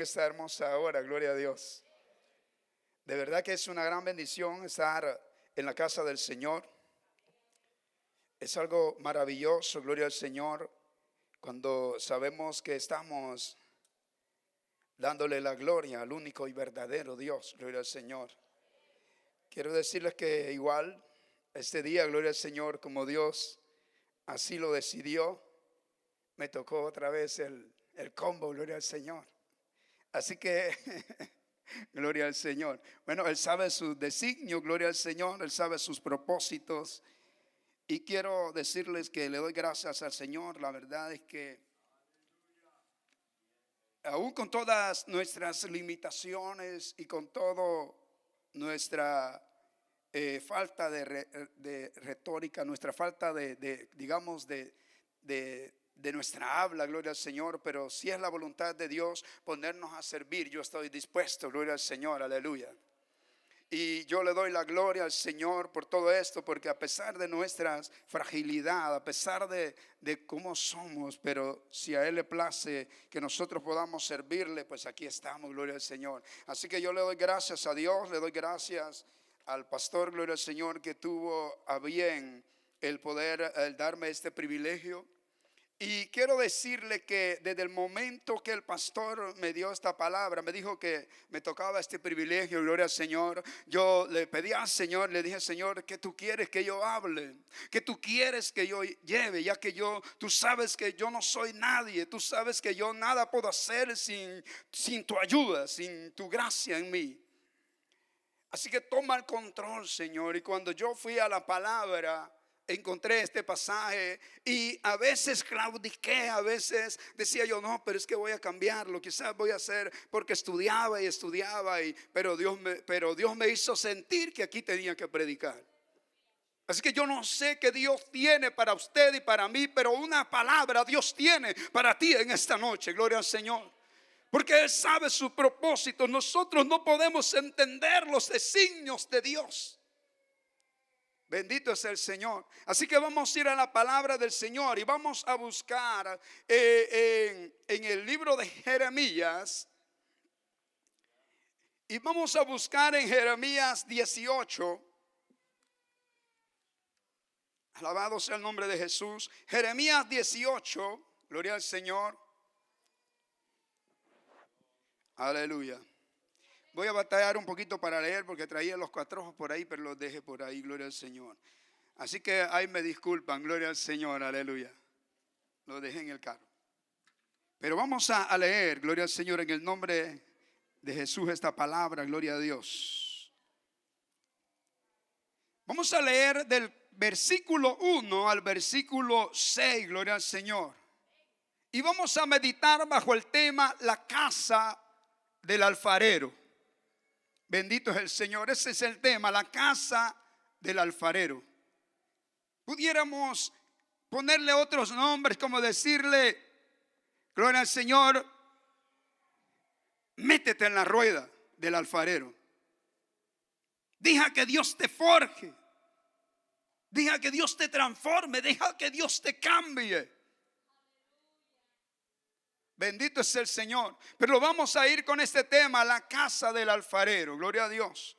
Esta hermosa hora, gloria a Dios. De verdad que es una gran bendición estar en la casa del Señor. Es algo maravilloso, gloria al Señor, cuando sabemos que estamos dándole la gloria al único y verdadero Dios, gloria al Señor. Quiero decirles que igual este día, gloria al Señor, como Dios así lo decidió, me tocó otra vez el combo, gloria al Señor. Así que, gloria al Señor. Bueno, Él sabe su designio, gloria al Señor. Él sabe sus propósitos. Y quiero decirles que le doy gracias al Señor. La verdad es que aún con todas nuestras limitaciones y con todo nuestra falta de retórica, nuestra falta digamos, de nuestra habla, gloria al Señor, pero si es la voluntad de Dios ponernos a servir, yo estoy dispuesto, gloria al Señor, aleluya. Y yo le doy la gloria al Señor por todo esto, porque a pesar de nuestra fragilidad, a pesar de cómo somos, pero si a Él le place que nosotros podamos servirle, pues aquí estamos, gloria al Señor. Así que yo le doy gracias a Dios, le doy gracias al pastor, gloria al Señor, que tuvo a bien el poder darme este privilegio. Y quiero decirle que desde el momento que el pastor me dio esta palabra, me dijo que me tocaba este privilegio, gloria al Señor. Yo le pedí al Señor, le dije, Señor, ¿qué tú quieres que yo hable? ¿Qué tú quieres que yo lleve? Ya que tú sabes que yo no soy nadie, tú sabes que yo nada puedo hacer sin tu ayuda, sin tu gracia en mí. Así que toma el control, Señor. Y cuando yo fui a la palabra, encontré este pasaje y a veces claudiqué, a veces decía yo, no, pero es que voy a cambiarlo, quizás voy a hacer, porque estudiaba, pero Dios me hizo sentir que aquí tenía que predicar. Así que yo no sé qué Dios tiene para usted y para mí, pero una palabra Dios tiene para ti en esta noche, gloria al Señor. Porque Él sabe su propósito. Nosotros no podemos entender los designios de Dios. Bendito es el Señor. Así que vamos a ir a la palabra del Señor y vamos a buscar en el libro de Jeremías. Y vamos a buscar en Jeremías 18. Alabado sea el nombre de Jesús. Jeremías 18. Gloria al Señor. Aleluya. Voy a batallar un poquito para leer porque traía los cuatro ojos por ahí, pero los dejé por ahí, gloria al Señor. Así que ahí me disculpan, gloria al Señor, aleluya. Lo dejé en el carro. Pero vamos a leer, gloria al Señor, en el nombre de Jesús esta palabra, gloria a Dios. Vamos a leer del versículo 1 al versículo 6, gloria al Señor. Y vamos a meditar bajo el tema la casa del alfarero. Bendito es el Señor. Ese es el tema, la casa del alfarero. Pudiéramos ponerle otros nombres, como decirle, gloria al Señor, métete en la rueda del alfarero. Deja que Dios te forje. Deja que Dios te transforme. Deja que Dios te cambie. Bendito es el Señor. Pero vamos a ir con este tema, la casa del alfarero. Gloria a Dios.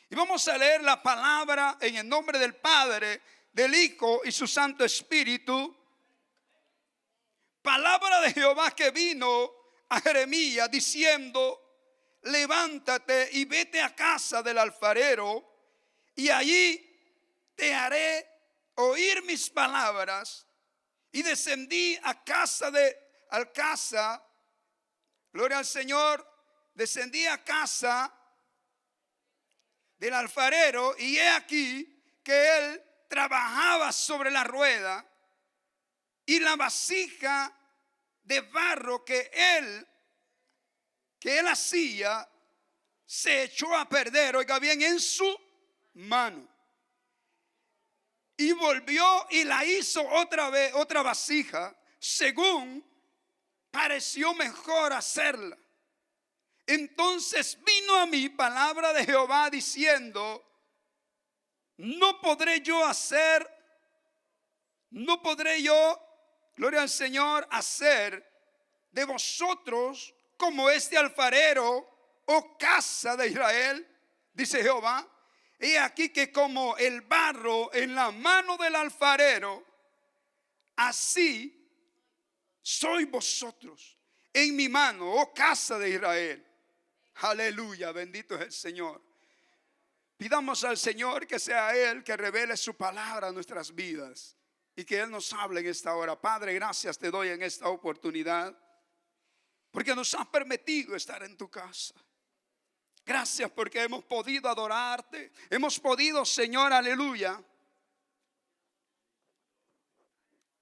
Y vamos a leer la palabra en el nombre del Padre, del Hijo y su Santo Espíritu. Palabra de Jehová que vino a Jeremías diciendo, levántate y vete a casa del alfarero y allí te haré oír mis palabras. Y descendí a casa gloria al Señor, descendí a casa del alfarero y he aquí que él trabajaba sobre la rueda y la vasija de barro que él hacía se echó a perder, oiga bien, en su mano. Y volvió y la hizo otra vez, otra vasija, según pareció mejor hacerla. Entonces vino a mí palabra de Jehová diciendo, no podré yo, gloria al Señor, hacer de vosotros como este alfarero, oh casa de Israel, dice Jehová. He aquí que como el barro en la mano del alfarero, así sois vosotros en mi mano, oh casa de Israel. Aleluya, bendito es el Señor. Pidamos al Señor que sea Él que revele su palabra a nuestras vidas y que Él nos hable en esta hora. Padre, gracias te doy en esta oportunidad porque nos has permitido estar en tu casa. Gracias porque hemos podido adorarte. Hemos podido, Señor, aleluya.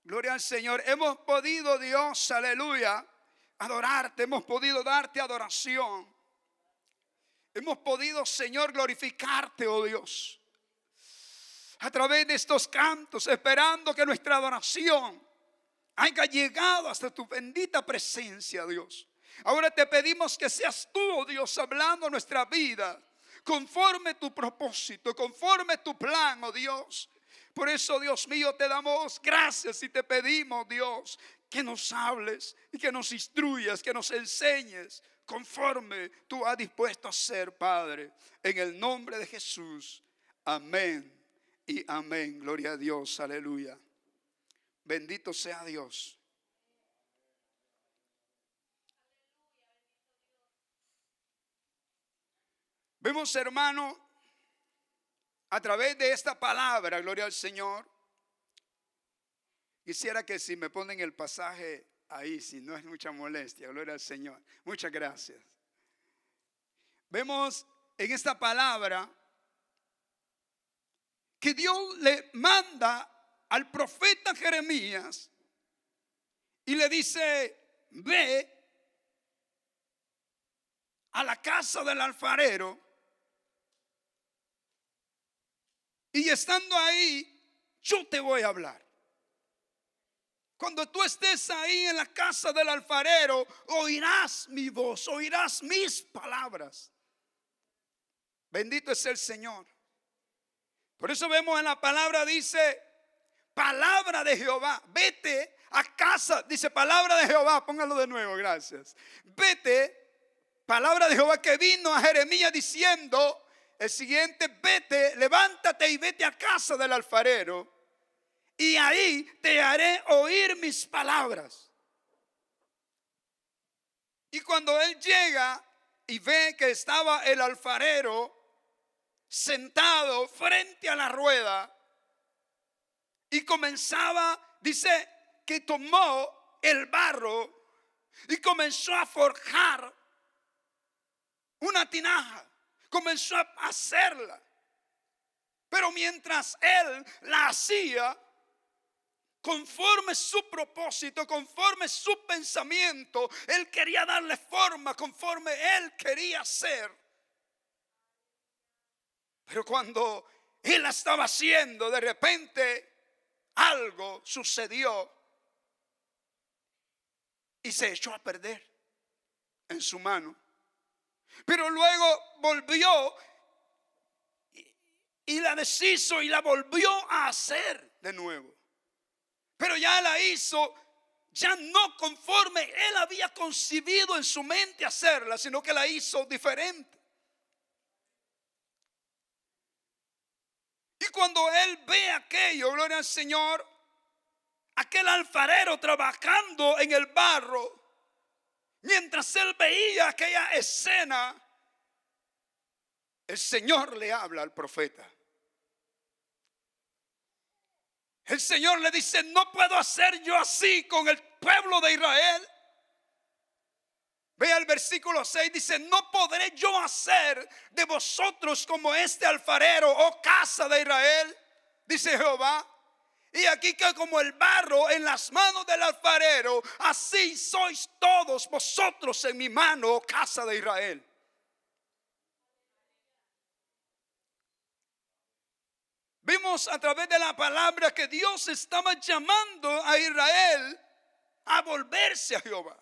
Gloria al Señor. Hemos podido, Dios, aleluya, adorarte. Hemos podido darte adoración. Hemos podido, Señor, glorificarte, oh Dios, a través de estos cantos, esperando que nuestra adoración haya llegado hasta tu bendita presencia, Dios. Ahora te pedimos que seas tú, oh Dios, hablando nuestra vida conforme tu propósito, conforme tu plan, oh Dios. Por eso, Dios mío, te damos gracias y te pedimos, Dios, que nos hables y que nos instruyas, que nos enseñes conforme tú has dispuesto a ser, Padre. En el nombre de Jesús, amén y amén. Gloria a Dios, aleluya. Bendito sea Dios. Vemos, hermano, a través de esta palabra, gloria al Señor. Quisiera que si me ponen el pasaje ahí, si no es mucha molestia, gloria al Señor. Muchas gracias. Vemos en esta palabra que Dios le manda al profeta Jeremías y le dice: ve a la casa del alfarero, y estando ahí yo te voy a hablar. Cuando tú estés ahí en la casa del alfarero, oirás mi voz, oirás mis palabras. Bendito es el Señor. Por eso vemos en la palabra, dice, palabra de Jehová. Vete a casa, dice palabra de Jehová, póngalo de nuevo, gracias. Vete, palabra de Jehová que vino a Jeremías diciendo el siguiente: vete, levántate y vete a casa del alfarero, y ahí te haré oír mis palabras. Y cuando él llega y ve que estaba el alfarero sentado frente a la rueda y comenzaba, dice que tomó el barro y comenzó a forjar una tinaja, comenzó a hacerla. Pero mientras él la hacía, conforme su propósito, conforme su pensamiento, él quería darle forma conforme él quería ser. Pero cuando él la estaba haciendo, de repente algo sucedió y se echó a perder en su mano. Pero luego volvió y la deshizo y la volvió a hacer de nuevo. Pero ya la hizo, ya no conforme él había concebido en su mente hacerla, sino que la hizo diferente. Y cuando él ve aquello, gloria al Señor, aquel alfarero trabajando en el barro, mientras él veía aquella escena, el Señor le habla al profeta. El Señor le dice: no puedo hacer yo así con el pueblo de Israel. Vea el versículo 6, dice: no podré yo hacer de vosotros como este alfarero, oh casa de Israel, dice Jehová. Y aquí que como el barro en las manos del alfarero, así sois todos vosotros en mi mano, oh casa de Israel. Vimos a través de la palabra que Dios estaba llamando a Israel a volverse a Jehová.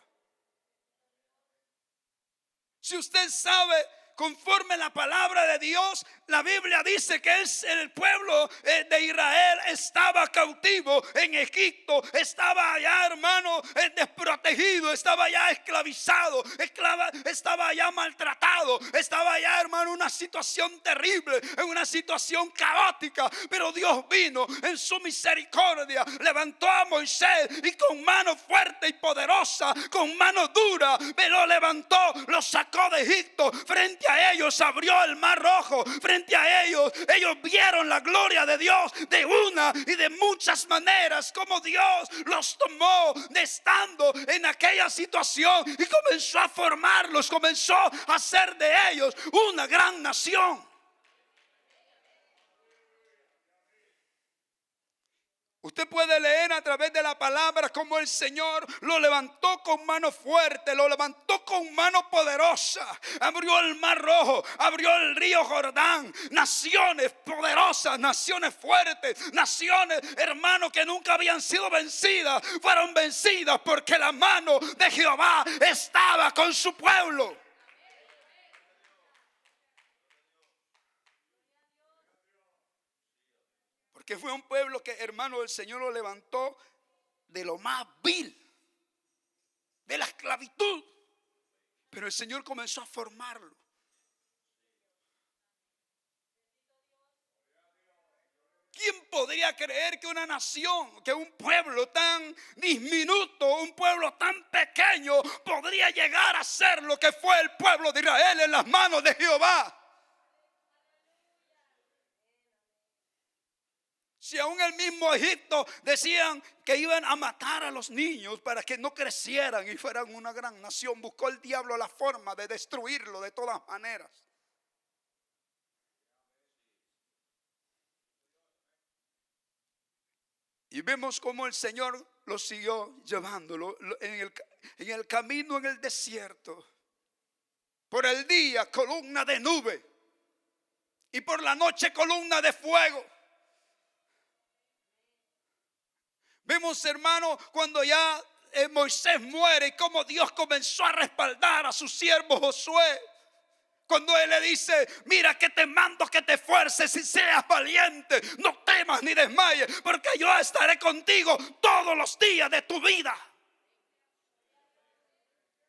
Si usted sabe conforme la palabra de Dios, la Biblia dice que el pueblo de Israel estaba cautivo en Egipto, estaba allá, hermano, desprotegido, estaba allá esclavizado, estaba allá maltratado, estaba allá, hermano, una situación terrible, en una situación caótica. Pero Dios vino en su misericordia, levantó a Moisés y con mano fuerte y poderosa, con mano dura, me lo levantó, lo sacó de Egipto. Frente a ellos abrió el mar rojo, frente a ellos vieron la gloria de Dios de una y de muchas maneras, como Dios los tomó de estando en aquella situación y comenzó a formarlos, comenzó a hacer de ellos una gran nación. Usted puede leer a través de la palabra cómo el Señor lo levantó con mano fuerte, lo levantó con mano poderosa. Abrió el mar rojo, abrió el río Jordán. Naciones poderosas, naciones fuertes, naciones, hermanos, que nunca habían sido vencidas, fueron vencidas porque la mano de Jehová estaba con su pueblo. Que fue un pueblo que, hermano, el Señor lo levantó de lo más vil, de la esclavitud. Pero el Señor comenzó a formarlo. ¿Quién podría creer que una nación, que un pueblo tan diminuto, un pueblo tan pequeño, podría llegar a ser lo que fue el pueblo de Israel en las manos de Jehová? Si aún el mismo Egipto decían que iban a matar a los niños para que no crecieran y fueran una gran nación, buscó el diablo la forma de destruirlo de todas maneras. Y vemos cómo el Señor lo siguió llevándolo en el camino, en el desierto. Por el día columna de nube y por la noche columna de fuego. Vemos, hermano, cuando ya Moisés muere y cómo Dios comenzó a respaldar a su siervo Josué. Cuando él le dice: mira que te mando que te esfuerces y seas valiente, no temas ni desmayes, porque yo estaré contigo todos los días de tu vida.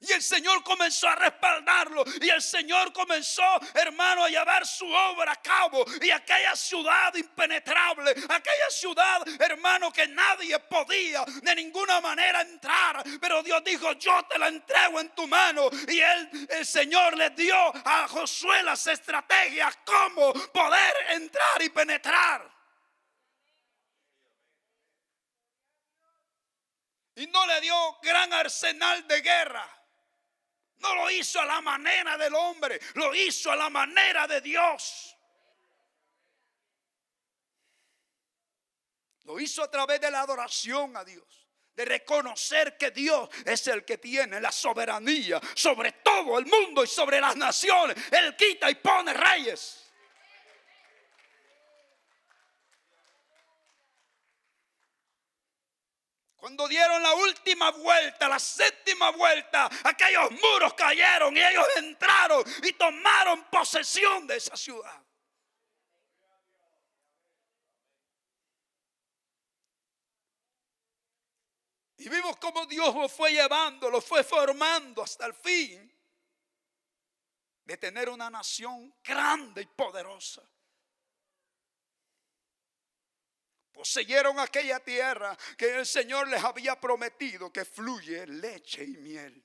Y el Señor comenzó a respaldarlo. Y el Señor comenzó, hermano, a llevar su obra a cabo. Y aquella ciudad impenetrable, aquella ciudad, hermano, que nadie podía de ninguna manera entrar. Pero Dios dijo: yo te la entrego en tu mano. Y el Señor le dio a Josué las estrategias cómo poder entrar y penetrar. Y no le dio gran arsenal de guerra. No lo hizo a la manera del hombre, lo hizo a la manera de Dios. Lo hizo a través de la adoración a Dios, de reconocer que Dios es el que tiene la soberanía sobre todo el mundo y sobre las naciones. Él quita y pone reyes. Cuando dieron la última vuelta, la séptima vuelta, aquellos muros cayeron y ellos entraron y tomaron posesión de esa ciudad. Y vimos cómo Dios lo fue llevando, lo fue formando hasta el fin de tener una nación grande y poderosa. Poseyeron aquella tierra que el Señor les había prometido, que fluye leche y miel.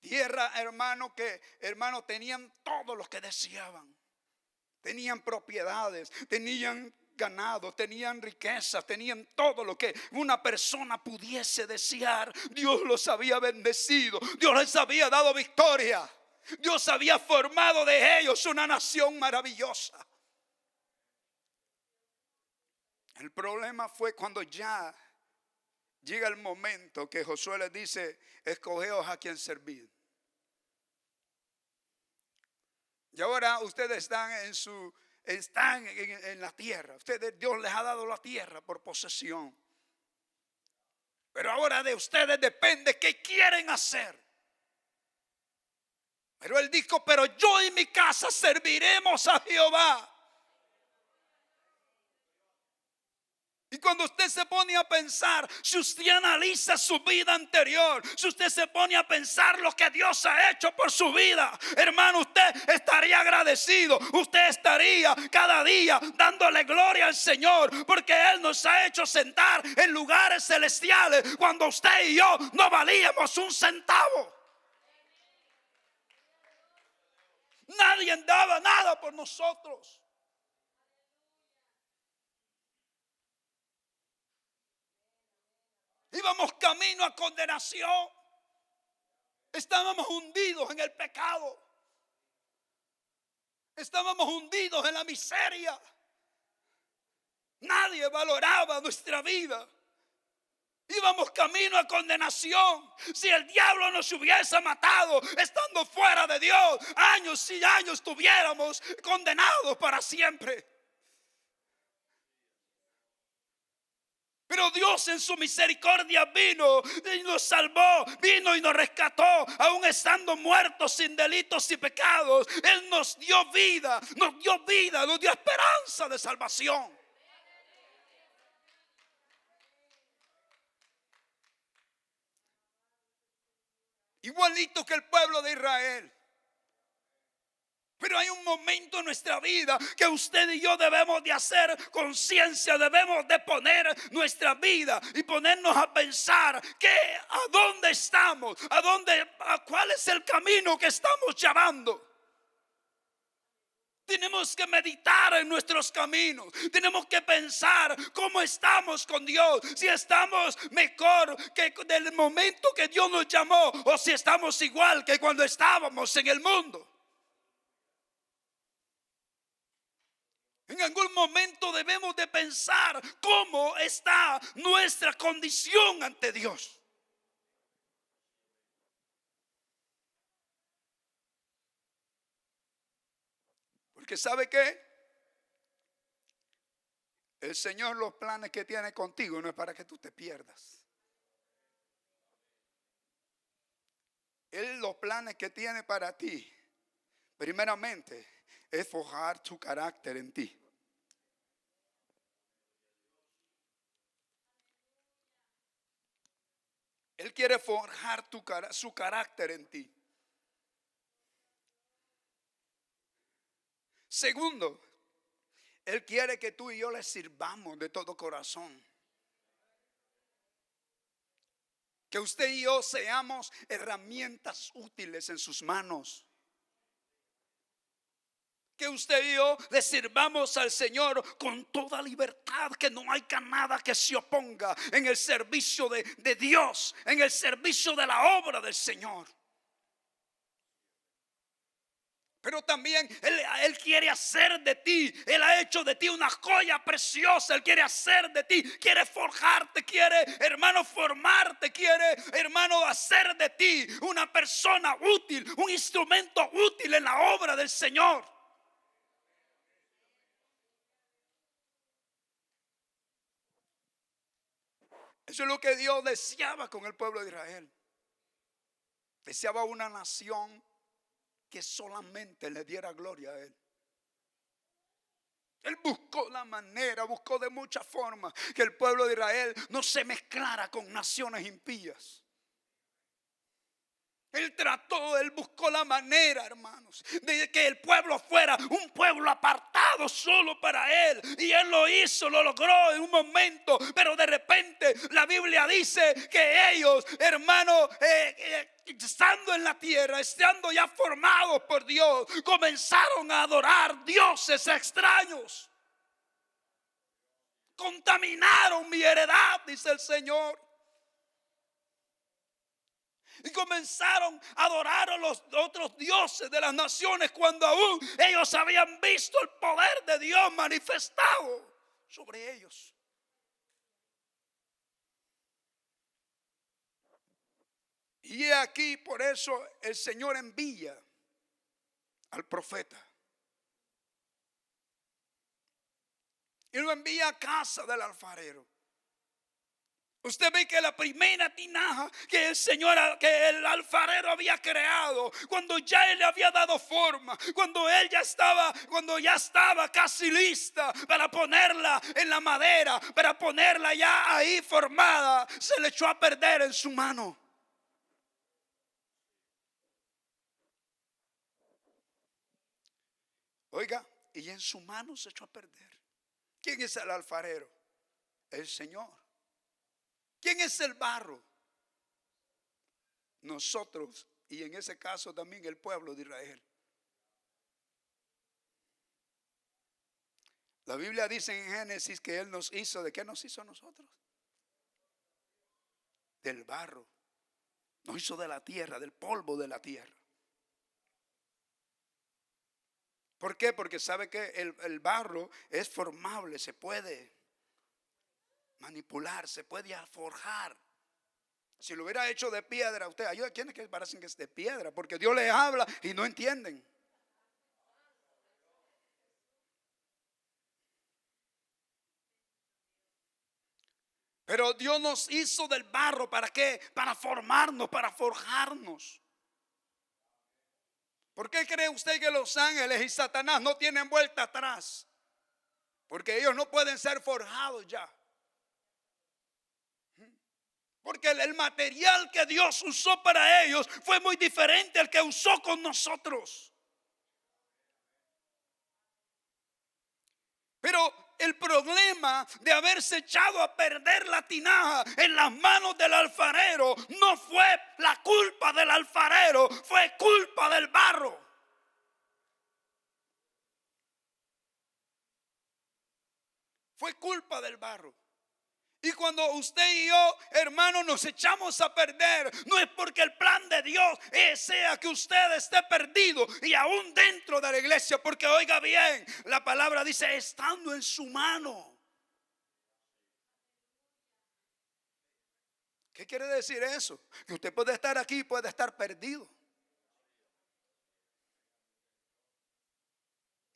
Tierra, hermano, que hermano tenían todo lo que deseaban. Tenían propiedades, tenían ganado, tenían riquezas, tenían todo lo que una persona pudiese desear. Dios los había bendecido, Dios les había dado victoria. Dios había formado de ellos una nación maravillosa. El problema fue cuando ya llega el momento que Josué les dice: escogeos a quien servir. Y ahora ustedes están en la tierra. Dios les ha dado la tierra por posesión. Pero ahora de ustedes depende qué quieren hacer. Pero él dijo, pero yo y mi casa serviremos a Jehová. Y cuando usted se pone a pensar, si usted analiza su vida anterior, si usted se pone a pensar lo que Dios ha hecho por su vida, hermano, usted estaría agradecido. Usted estaría cada día dándole gloria al Señor, porque Él nos ha hecho sentar en lugares celestiales cuando usted y yo no valíamos un centavo. Nadie daba nada por nosotros. Íbamos camino a condenación. Estábamos hundidos en el pecado. Estábamos hundidos en la miseria. Nadie valoraba nuestra vida. Íbamos camino a condenación. Si el diablo nos hubiese matado estando fuera de Dios, años y años estuviéramos condenados para siempre. Pero Dios en su misericordia vino y nos salvó, vino y nos rescató, aún estando muertos sin delitos y pecados. Él nos dio vida, nos dio esperanza de salvación. Igualito que el pueblo de Israel. Pero hay un momento en nuestra vida que usted y yo debemos de hacer conciencia, debemos de poner nuestra vida y ponernos a pensar que a dónde estamos, a cuál es el camino que estamos llevando. Tenemos que meditar en nuestros caminos. Tenemos que pensar cómo estamos con Dios. Si estamos mejor que del momento que Dios nos llamó, o si estamos igual que cuando estábamos en el mundo. En algún momento debemos de pensar cómo está nuestra condición ante Dios. Porque ¿sabe qué? El Señor, los planes que tiene contigo no es para que tú te pierdas. Él, los planes que tiene para ti, primeramente, es forjar tu carácter en ti. Él quiere forjar su carácter en ti. Segundo, Él quiere que tú y yo le sirvamos de todo corazón. Que usted y yo seamos herramientas útiles en sus manos. Que usted y yo le sirvamos al Señor con toda libertad, que no haya nada que se oponga en el servicio de Dios, en el servicio de la obra del Señor. Pero también Él quiere hacer de ti, Él ha hecho de ti una joya preciosa. Él quiere hacer de ti, quiere forjarte, quiere, hermano, formarte, quiere, hermano, hacer de ti una persona útil, un instrumento útil en la obra del Señor. Eso es lo que Dios deseaba con el pueblo de Israel. Deseaba una nación que solamente le diera gloria a Él. Él buscó la manera, buscó de muchas formas que el pueblo de Israel no se mezclara con naciones impías. Él buscó la manera, hermanos, de que el pueblo fuera un pueblo apartado solo para Él. Y Él lo hizo, lo logró en un momento. Pero de repente la Biblia dice que ellos, hermanos, estando en la tierra, estando ya formados por Dios, comenzaron a adorar dioses extraños. Contaminaron mi heredad, dice el Señor. Y comenzaron a adorar a los otros dioses de las naciones, cuando aún ellos habían visto el poder de Dios manifestado sobre ellos. Y aquí por eso el Señor envía al profeta. Y lo envía a casa del alfarero. Usted ve que la primera tinaja que el Señor, que el alfarero había creado, cuando ya Él le había dado forma, cuando ya estaba casi lista para ponerla en la madera, para ponerla ya ahí formada, se le echó a perder en su mano. Oiga, y en su mano se echó a perder. ¿Quién es el alfarero? El Señor. ¿Quién es el barro? Nosotros, y en ese caso también el pueblo de Israel. La Biblia dice en Génesis que Él nos hizo. ¿De qué nos hizo a nosotros? Del barro. Nos hizo de la tierra, del polvo de la tierra. ¿Por qué? Porque sabe que el barro es formable, se puede manipular, se puede forjar. Si lo hubiera hecho de piedra, usted, hay quienes que parecen que es de piedra, porque Dios les habla y no entienden. Pero Dios nos hizo del barro, ¿para qué? Para formarnos, para forjarnos. ¿Por qué cree usted que los ángeles y Satanás no tienen vuelta atrás? Porque ellos no pueden ser forjados ya. Porque el material que Dios usó para ellos fue muy diferente al que usó con nosotros. Pero el problema de haberse echado a perder la tinaja en las manos del alfarero no fue la culpa del alfarero, fue culpa del barro. Fue culpa del barro. Y cuando usted y yo, hermanos, nos echamos a perder, no es porque el plan de Dios sea que usted esté perdido y aún dentro de la iglesia, porque oiga bien, la palabra dice estando en su mano. ¿Qué quiere decir eso? Que usted puede estar aquí y puede estar perdido.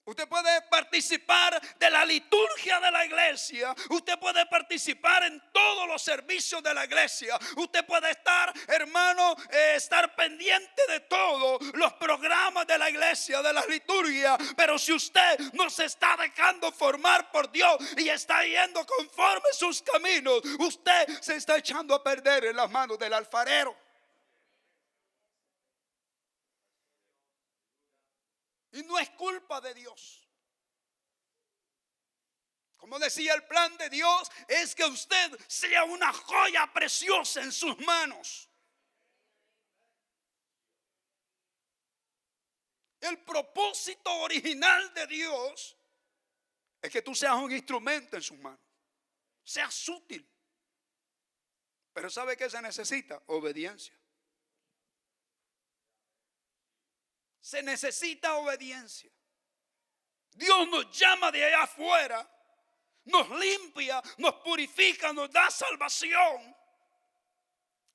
Usted puede participar de la liturgia de la iglesia. Usted puede participar en todos los servicios de la iglesia. Usted puede estar, hermano, estar pendiente de todos los programas de la iglesia, de la liturgia. Pero si usted no se está dejando formar por Dios y está yendo conforme sus caminos, usted se está echando a perder en las manos del alfarero. Y no es culpa de Dios. Como decía, el plan de Dios es que usted sea una joya preciosa en sus manos. El propósito original de Dios es que tú seas un instrumento en sus manos. Seas útil. Pero ¿sabe qué se necesita? Obediencia. Se necesita obediencia. Dios nos llama de allá afuera, nos limpia, nos purifica, nos da salvación,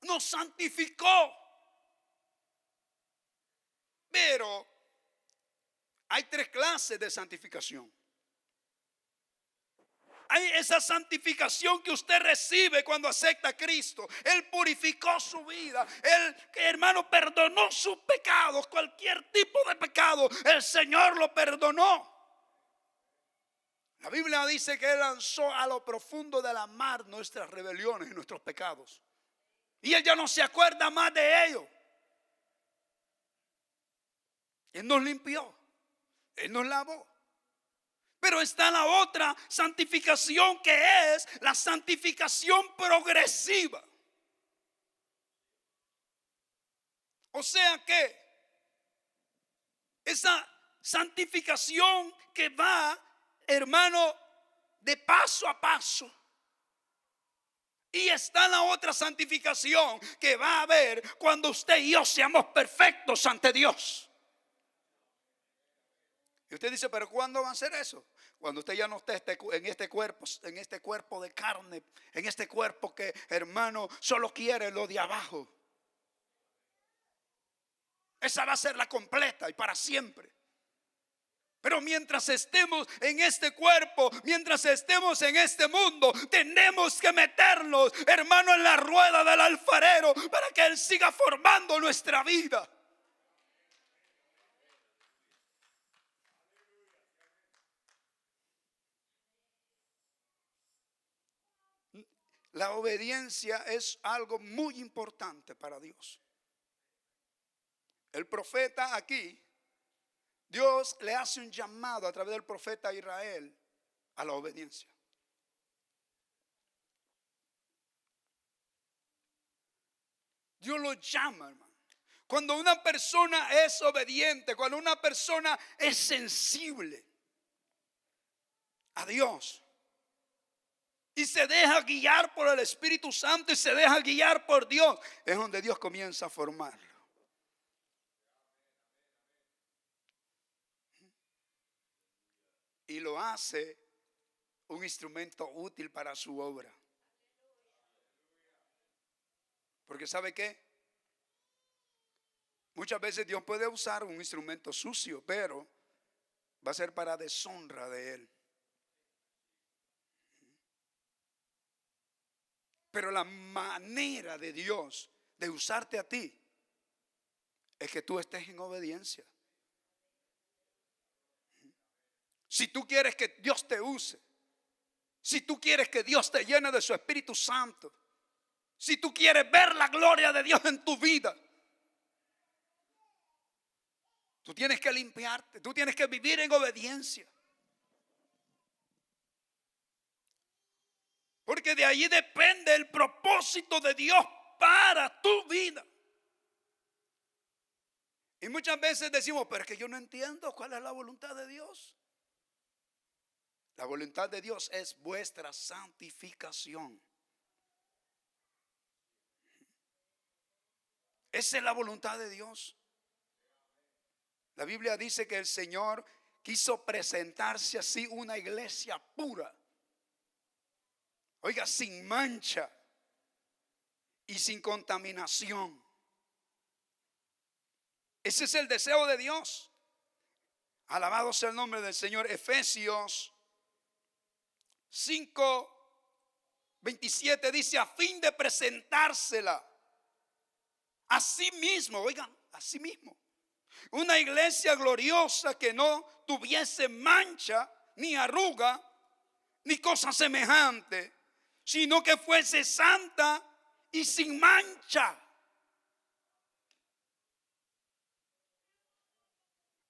nos santificó. Pero hay tres clases de santificación. Hay esa santificación que usted recibe cuando acepta a Cristo. Él purificó su vida. Él, hermano, perdonó sus pecados. Cualquier tipo de pecado, el Señor lo perdonó. La Biblia dice que Él lanzó a lo profundo de la mar nuestras rebeliones y nuestros pecados. Y Él ya no se acuerda más de ello. Él nos limpió. Él nos lavó. Pero está la otra santificación, que es la santificación progresiva. O sea que esa santificación que va, hermano, de paso a paso. Y está la otra santificación que va a haber cuando usted y yo seamos perfectos ante Dios. Y usted dice, pero ¿cuándo va a ser eso? Cuando usted ya no esté en este cuerpo de carne, en este cuerpo que, hermano, solo quiere lo de abajo. Esa va a ser la completa y para siempre. Pero mientras estemos en este cuerpo, mientras estemos en este mundo, tenemos que meternos, hermano, en la rueda del alfarero para que Él siga formando nuestra vida. La obediencia es algo muy importante para Dios. El profeta aquí, Dios le hace un llamado a través del profeta a Israel a la obediencia. Dios lo llama, hermano. Cuando una persona es obediente, cuando una persona es sensible a Dios y se deja guiar por el Espíritu Santo y se deja guiar por Dios, es donde Dios comienza a formarlo. Y lo hace un instrumento útil para su obra. Porque ¿sabe qué? Muchas veces Dios puede usar un instrumento sucio, pero va a ser para deshonra de Él. Pero la manera de Dios de usarte a ti es que tú estés en obediencia. Si tú quieres que Dios te use, si tú quieres que Dios te llene de su Espíritu Santo, si tú quieres ver la gloria de Dios en tu vida, tú tienes que limpiarte, tú tienes que vivir en obediencia. Porque de allí depende el propósito de Dios para tu vida. Y muchas veces decimos, pero es que yo no entiendo cuál es la voluntad de Dios. La voluntad de Dios es vuestra santificación. Esa es la voluntad de Dios. La Biblia dice que el Señor quiso presentarse así una iglesia pura. Oiga, sin mancha y sin contaminación. Ese es el deseo de Dios. Alabado sea el nombre del Señor. Efesios 5:27 dice: a fin de presentársela a sí mismo, oigan, a sí mismo, una iglesia gloriosa que no tuviese mancha, ni arruga, ni cosa semejante, sino que fuese santa y sin mancha.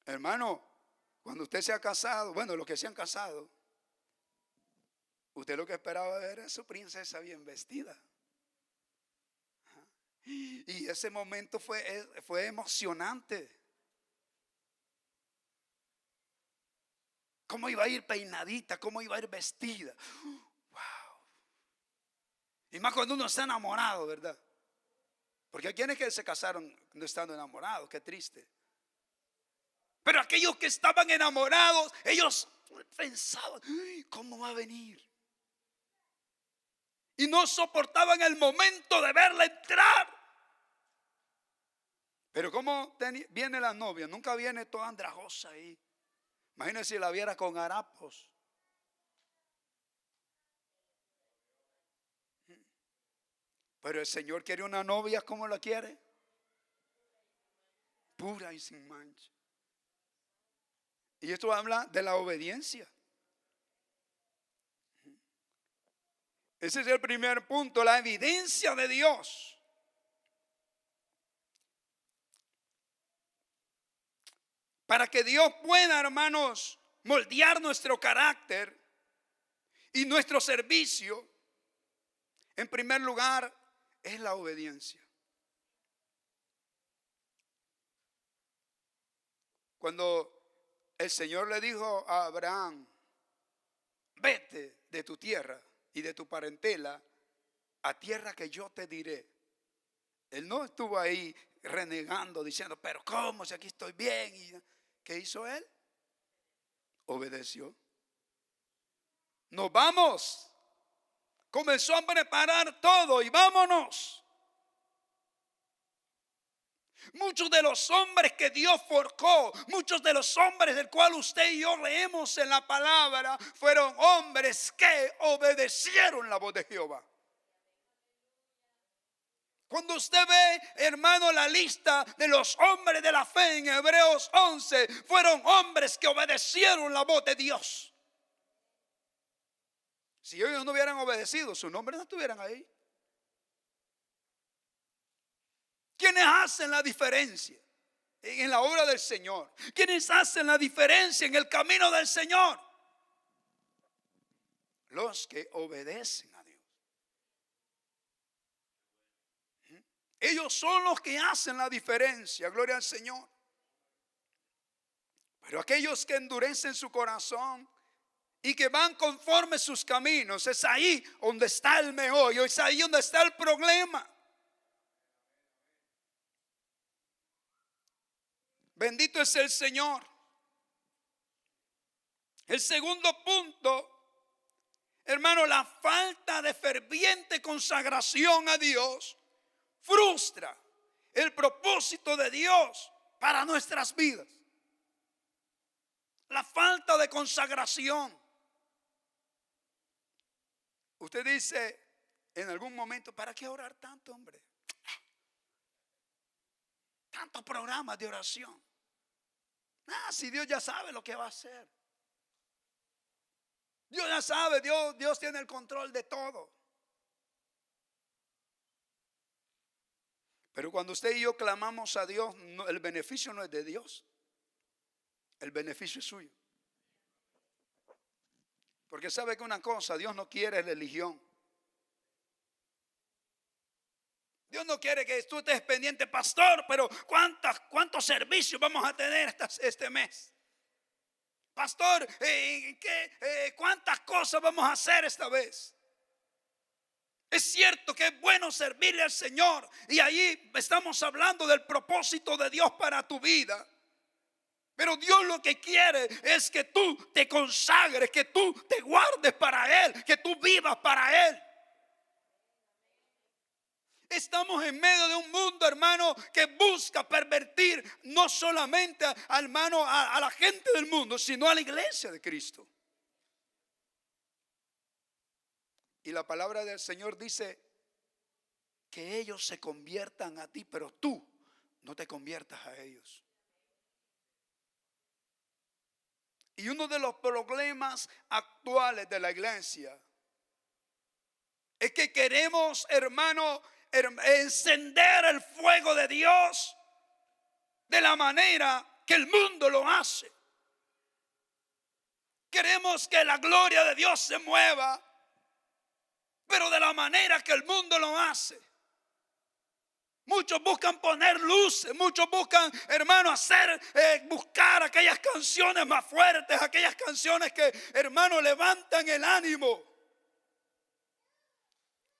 Hermano, cuando usted se ha casado, bueno, los que se han casado, usted lo que esperaba ver es su princesa bien vestida. Y ese momento fue emocionante. Cómo iba a ir peinadita, cómo iba a ir vestida. Wow. Y más cuando uno está enamorado, ¿verdad? Porque hay quienes que se casaron no estando enamorados, qué triste. Pero aquellos que estaban enamorados, ellos pensaban, ¿cómo va a venir? Y no soportaban el momento de verla entrar. Pero ¿cómo viene la novia? Nunca viene toda andrajosa ahí. Imagínense si la viera con harapos. Pero el Señor quiere una novia, ¿cómo la quiere? Pura y sin mancha. Y esto habla de la obediencia. Ese es el primer punto, la evidencia de Dios. Para que Dios pueda, hermanos, moldear nuestro carácter y nuestro servicio, en primer lugar, es la obediencia. Cuando el Señor le dijo a Abraham, vete de tu tierra y de tu parentela a tierra que yo te diré. Él no estuvo ahí renegando, diciendo, pero ¿cómo si aquí estoy bien? ¿Y qué hizo él? Obedeció. Nos vamos. Comenzó a preparar todo y vámonos. Muchos de los hombres que Dios forjó, muchos de los hombres del cual usted y yo leemos en la palabra, fueron hombres que obedecieron la voz de Jehová. Cuando usted ve, hermano, la lista de los hombres de la fe en Hebreos 11, fueron hombres que obedecieron la voz de Dios. Si ellos no hubieran obedecido, sus nombres no estuvieran ahí. ¿Quiénes hacen la diferencia en la obra del Señor? ¿Quiénes hacen la diferencia en el camino del Señor? Los que obedecen a Dios. Ellos son los que hacen la diferencia, gloria al Señor. Pero aquellos que endurecen su corazón y que van conforme sus caminos, es ahí donde está el meollo, es ahí donde está el problema. Bendito es el Señor. El segundo punto, hermano, la falta de ferviente consagración a Dios frustra el propósito de Dios para nuestras vidas. La falta de consagración. Usted dice en algún momento, ¿para qué orar tanto, hombre? Tantos programas de oración. Si Dios ya sabe lo que va a hacer. Dios ya sabe, Dios tiene el control de todo. Pero cuando usted y yo clamamos a Dios, el beneficio no es de Dios. El beneficio es suyo. Porque sabe que una cosa, Dios no quiere religión. Dios no quiere que tú estés pendiente, pastor, pero ¿cuántos servicios vamos a tener este mes? Pastor, ¿cuántas cosas vamos a hacer esta vez? Es cierto que es bueno servirle al Señor, y ahí estamos hablando del propósito de Dios para tu vida. Pero Dios lo que quiere es que tú te consagres, que tú te guardes para Él, que tú vivas para Él. Estamos en medio de un mundo, hermano, que busca pervertir no solamente a la gente del mundo, sino a la iglesia de Cristo. Y la palabra del Señor dice que ellos se conviertan a ti, pero tú no te conviertas a ellos. Y uno de los problemas actuales de la iglesia es que queremos, hermano, encender el fuego de Dios de la manera que el mundo lo hace. Queremos que la gloria de Dios se mueva, pero de la manera que el mundo lo hace. Muchos buscan poner luces, muchos buscan, hermano, buscar aquellas canciones más fuertes, aquellas canciones que, hermano, levantan el ánimo.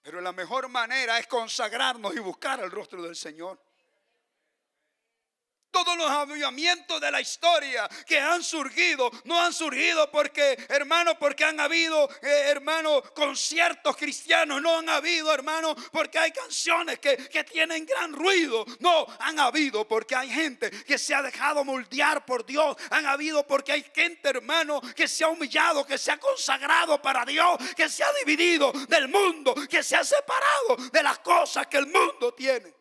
Pero la mejor manera es consagrarnos y buscar el rostro del Señor. Todos los avivamientos de la historia que han surgido, no han surgido porque han habido, conciertos cristianos. No han habido, hermano, porque hay canciones que tienen gran ruido. No, han habido porque hay gente que se ha dejado moldear por Dios. Han habido porque hay gente, hermano, que se ha humillado, que se ha consagrado para Dios, que se ha dividido del mundo, que se ha separado de las cosas que el mundo tiene.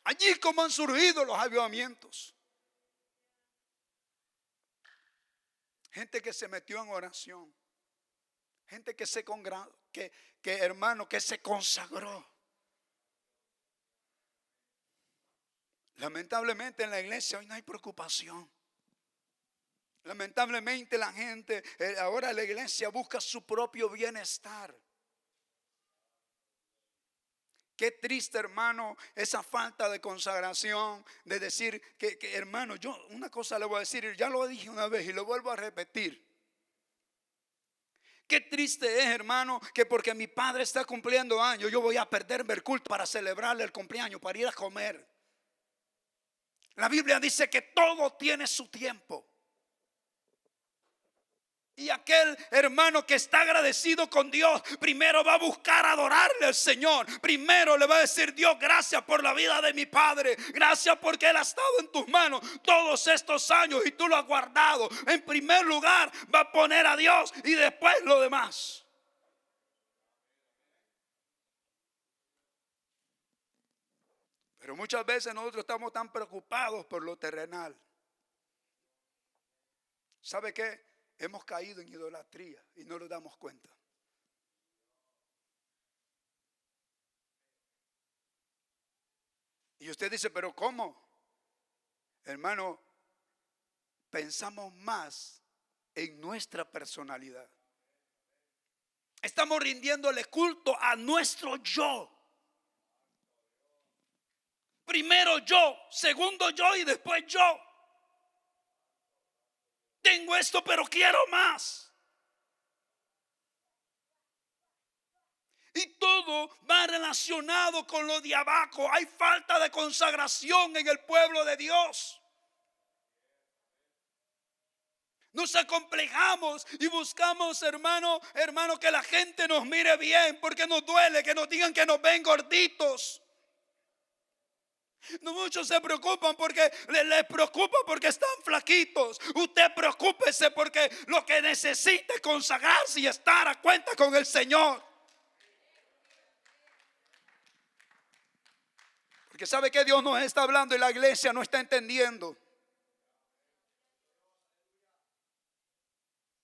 Allí como han surgido los avivamientos. Gente que se metió en oración. Gente que se consagró. Lamentablemente en la iglesia hoy no hay preocupación. Lamentablemente la gente, ahora la iglesia busca su propio bienestar. Qué triste, hermano, esa falta de consagración, de decir que hermano, yo una cosa le voy a decir, ya lo dije una vez y lo vuelvo a repetir. Qué triste es, hermano, que porque mi padre está cumpliendo años, yo voy a perderme el culto para celebrarle el cumpleaños, para ir a comer. La Biblia dice que todo tiene su tiempo. Y aquel hermano que está agradecido con Dios, primero va a buscar adorarle al Señor. Primero le va a decir: Dios, gracias por la vida de mi padre. Gracias porque Él ha estado en tus manos todos estos años y tú lo has guardado. En primer lugar va a poner a Dios y después lo demás. Pero muchas veces nosotros estamos tan preocupados por lo terrenal. ¿Sabe qué? Hemos caído en idolatría y no nos damos cuenta. Y usted dice: ¿pero cómo? Hermano, pensamos más en nuestra personalidad. Estamos rindiéndole culto a nuestro yo. Primero yo, segundo yo y después yo. Tengo esto, pero quiero más. Y todo va relacionado con lo de abajo. Hay falta de consagración en el pueblo de Dios. Nos acomplejamos y buscamos, hermano, que la gente nos mire bien, porque nos duele que nos digan que nos ven gorditos. No, muchos se preocupan porque les preocupa porque están flaquitos. Usted preocúpese porque lo que necesita es consagrarse y estar a cuenta con el Señor. Porque sabe que Dios nos está hablando y la iglesia no está entendiendo.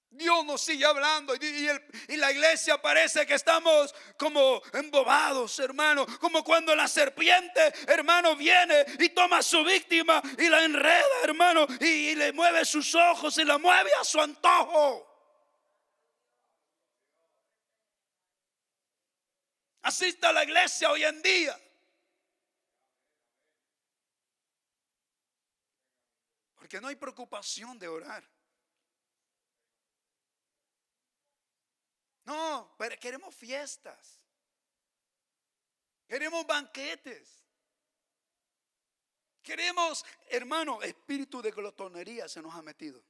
Dios nos sigue hablando y la iglesia parece que estamos como embobados, hermano. Como cuando la serpiente, hermano, viene y toma a su víctima y la enreda, hermano, y le mueve sus ojos y la mueve a su antojo. Así está la iglesia hoy en día. Porque no hay preocupación de orar. No, pero queremos fiestas. Queremos banquetes. Queremos, hermano, espíritu de glotonería se nos ha metido.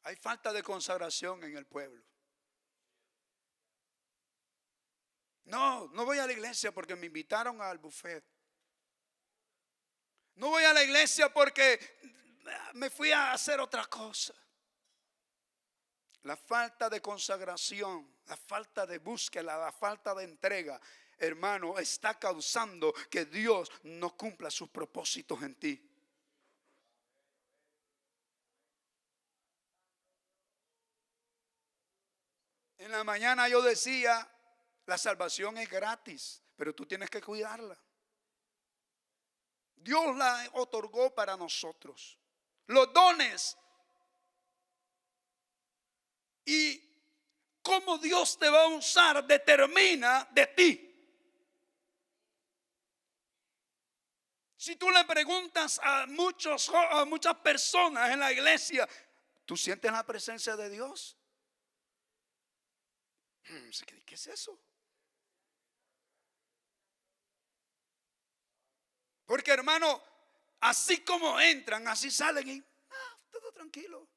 Hay falta de consagración en el pueblo. No voy a la iglesia porque me invitaron al buffet. No voy a la iglesia porque me fui a hacer otra cosa. La falta de consagración, la falta de búsqueda, la falta de entrega, hermano, está causando que Dios no cumpla sus propósitos en ti. En la mañana yo decía: la salvación es gratis, pero tú tienes que cuidarla. Dios la otorgó para nosotros. Los dones. Y cómo Dios te va a usar determina de ti. Si tú le preguntas a muchas personas en la iglesia: ¿tú sientes la presencia de Dios? ¿Qué es eso? Porque, hermano, así como entran, así salen y todo tranquilo.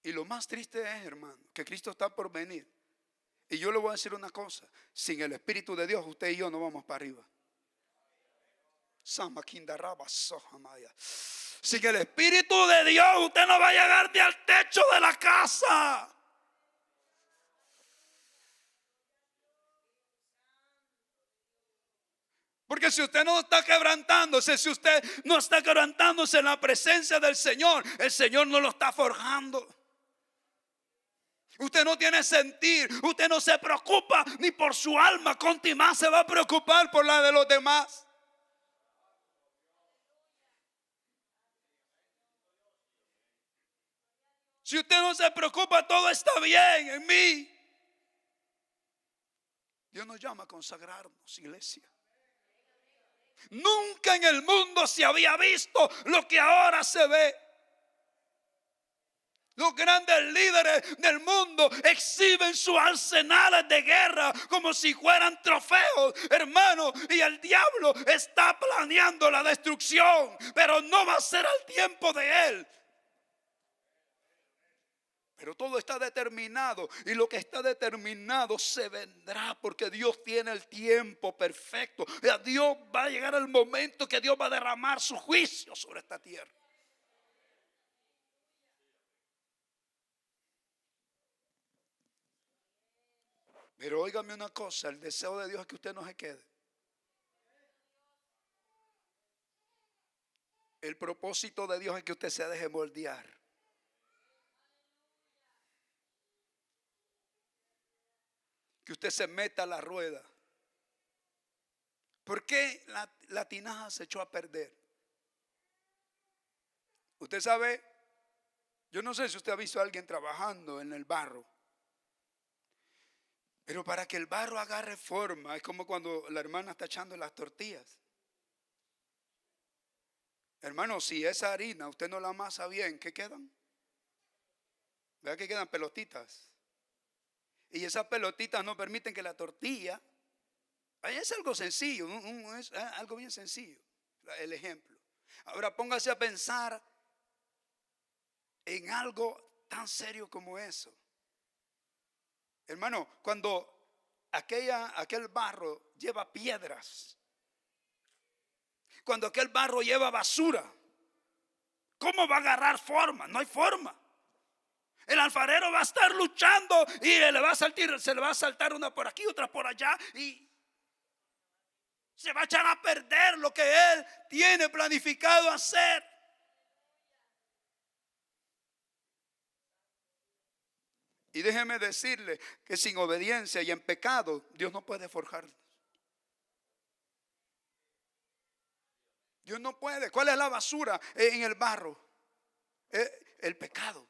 Y lo más triste es, hermano, que Cristo está por venir. Y yo le voy a decir una cosa: sin el Espíritu de Dios, usted y yo no vamos para arriba. Sin el Espíritu de Dios, usted no va a llegar ni al techo de la casa. Porque si usted no está quebrantándose, si usted no está quebrantándose en la presencia del Señor, el Señor no lo está forjando. Usted no tiene sentir, usted no se preocupa ni por su alma, cuanto más se va a preocupar por la de los demás. Si usted no se preocupa, todo está bien en mí. Dios nos llama a consagrarnos, iglesia. Nunca en el mundo se había visto lo que ahora se ve. Los grandes líderes del mundo exhiben sus arsenales de guerra como si fueran trofeos, hermano. Y el diablo está planeando la destrucción, pero no va a ser al tiempo de él. Pero todo está determinado, y lo que está determinado se vendrá, porque Dios tiene el tiempo perfecto. Dios va a llegar el momento que Dios va a derramar su juicio sobre esta tierra. Pero óigame una cosa, el deseo de Dios es que usted no se quede. El propósito de Dios es que usted se deje moldear. Que usted se meta a la rueda. ¿Por qué la tinaja se echó a perder? Usted sabe, yo no sé si usted ha visto a alguien trabajando en el barro. Pero para que el barro agarre forma, es como cuando la hermana está echando las tortillas. Hermano, si esa harina usted no la amasa bien, ¿qué quedan? ¿Verdad que quedan pelotitas? Y esas pelotitas no permiten que la tortilla, es algo sencillo, es algo bien sencillo, el ejemplo. Ahora póngase a pensar en algo tan serio como eso. Hermano, cuando aquel barro lleva piedras, cuando aquel barro lleva basura, ¿cómo va a agarrar forma? No hay forma. El alfarero va a estar luchando y se le va a saltar una por aquí, otra por allá, y se va a echar a perder lo que él tiene planificado hacer. Y déjeme decirle que sin obediencia y en pecado, Dios no puede forjarnos. Dios no puede. ¿Cuál es la basura en el barro? El pecado.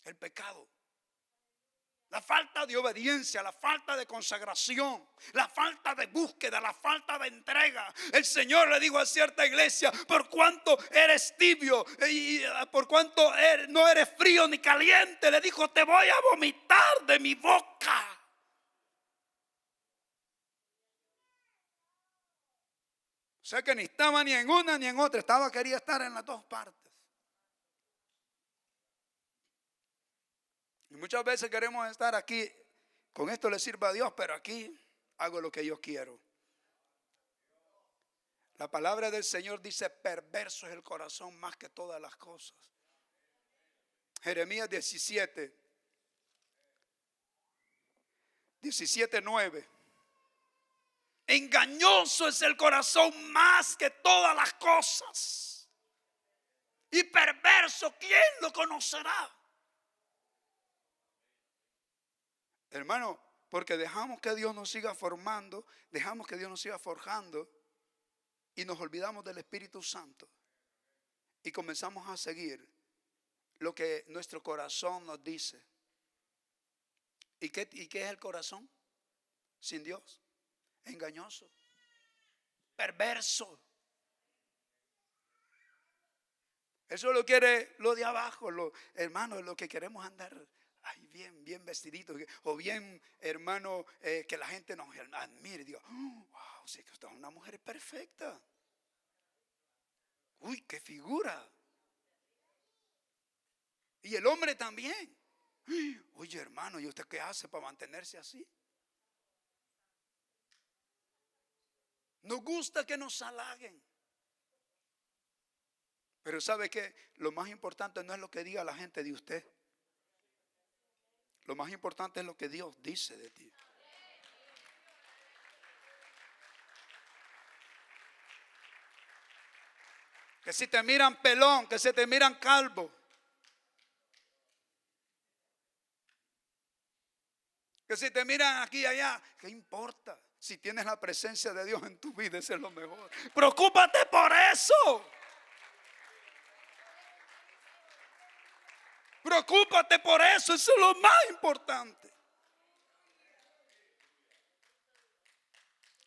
El pecado. La falta de obediencia, la falta de consagración, la falta de búsqueda, la falta de entrega. El Señor le dijo a cierta iglesia: por cuanto eres tibio y por cuanto no eres frío ni caliente, le dijo: te voy a vomitar de mi boca. O sea que ni estaba ni en una ni en otra, quería estar en las dos partes. Y muchas veces queremos estar aquí, con esto le sirva a Dios, pero aquí hago lo que yo quiero. La palabra del Señor dice: perverso es el corazón más que todas las cosas. Jeremías 17:9. Engañoso es el corazón más que todas las cosas, y perverso, ¿quién lo conocerá? Hermano, porque dejamos que Dios nos siga formando, dejamos que Dios nos siga forjando, y nos olvidamos del Espíritu Santo y comenzamos a seguir lo que nuestro corazón nos dice. ¿Y qué es el corazón sin Dios? Engañoso, perverso. Eso lo quiere lo de abajo, hermano, lo que queremos andar bien vestidito, o bien, hermano, que la gente nos admire y diga: wow, sí, que usted es una mujer perfecta. Uy, qué figura. Y el hombre también. Oye, hermano, ¿y usted qué hace para mantenerse así? Nos gusta que nos halaguen. Pero ¿sabe qué? Lo más importante no es lo que diga la gente de usted. Lo más importante es lo que Dios dice de ti. Que si te miran pelón, que si te miran calvo, que si te miran aquí y allá, ¿qué importa? Si tienes la presencia de Dios en tu vida, eso es lo mejor. Preocúpate por eso. Preocúpate por eso, eso es lo más importante.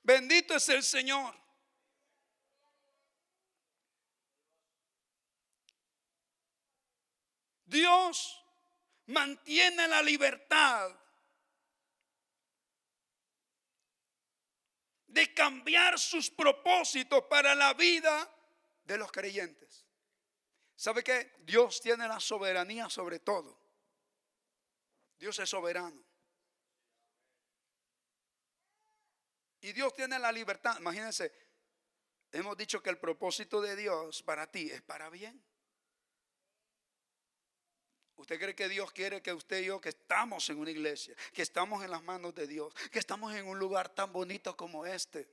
Bendito es el Señor. Dios mantiene la libertad de cambiar sus propósitos para la vida de los creyentes. ¿Sabe qué? Dios tiene la soberanía sobre todo. Dios es soberano. Y Dios tiene la libertad. Imagínense, hemos dicho que el propósito de Dios para ti es para bien. ¿Usted cree que Dios quiere que usted y yo, que estamos en una iglesia, que estamos en las manos de Dios, que estamos en un lugar tan bonito como este,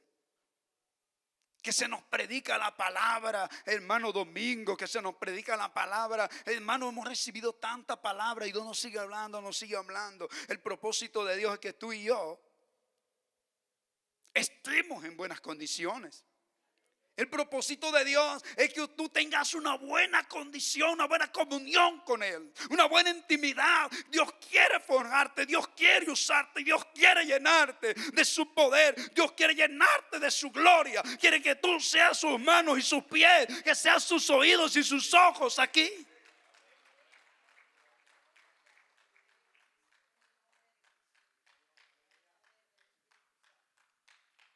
que se nos predica la palabra, hermano, domingo, que se nos predica la palabra, hermano, hemos recibido tanta palabra y Dios nos sigue hablando, nos sigue hablando? El propósito de Dios es que tú y yo estemos en buenas condiciones. El propósito de Dios es que tú tengas una buena condición, una buena comunión con Él, una buena intimidad. Dios quiere forjarte, Dios quiere usarte, Dios quiere llenarte de su poder, Dios quiere llenarte de su gloria. Quiere que tú seas sus manos y sus pies, que seas sus oídos y sus ojos aquí.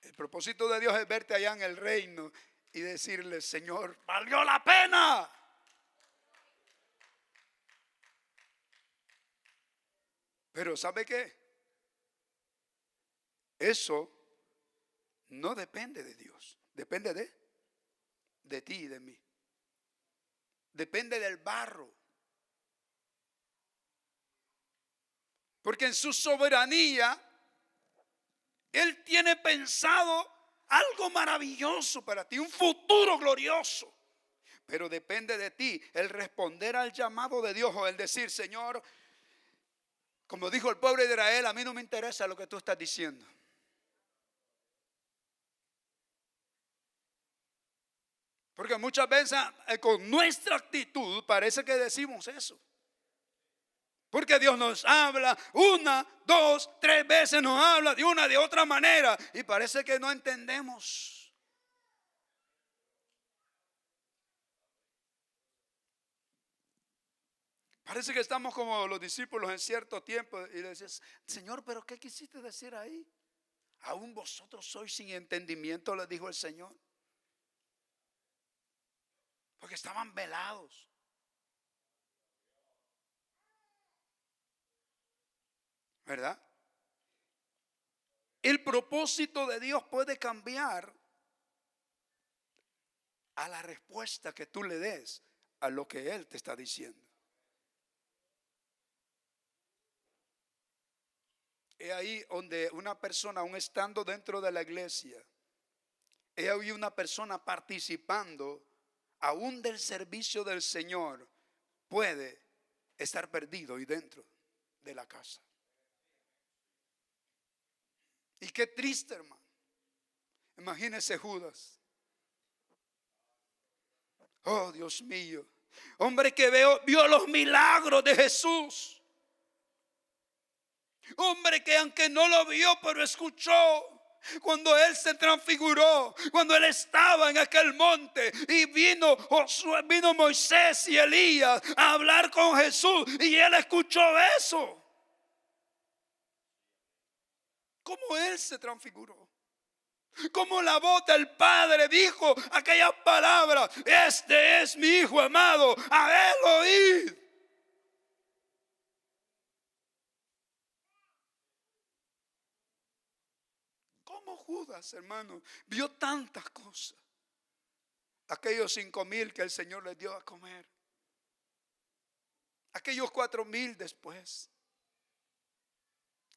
El propósito de Dios es verte allá en el reino y decirle: Señor, valió la pena. Pero ¿sabe qué? Eso no depende de Dios. Depende de ti y de mí. Depende del barro. Porque en su soberanía Él tiene pensado algo maravilloso para ti, un futuro glorioso. Pero depende de ti el responder al llamado de Dios, o el decir: Señor, como dijo el pueblo de Israel, a mí no me interesa lo que tú estás diciendo. Porque muchas veces con nuestra actitud parece que decimos eso. Porque Dios nos habla una, dos, tres veces, nos habla de una, de otra manera, y parece que no entendemos. Parece que estamos como los discípulos en cierto tiempo y le dices: Señor, ¿pero qué quisiste decir ahí? Aún vosotros sois sin entendimiento, le dijo el Señor. Porque estaban velados. ¿Verdad? El propósito de Dios puede cambiar a la respuesta que tú le des a lo que Él te está diciendo. Es ahí donde una persona, aún estando dentro de la iglesia, es ahí una persona participando aún del servicio del Señor, puede estar perdido y dentro de la casa. Y qué triste, hermano. Imagínese Judas. Oh, Dios mío. Hombre que vio los milagros de Jesús. Hombre que aunque no lo vio, pero escuchó cuando Él se transfiguró, cuando Él estaba en aquel monte y vino Moisés y Elías a hablar con Jesús, y Él escuchó eso. Como Él se transfiguró, como la voz del Padre dijo aquellas palabras: este es mi Hijo amado, a Él oíd. Como Judas, hermano, vio tantas cosas. Aquellos 5,000 que el Señor les dio a comer, aquellos 4,000 después.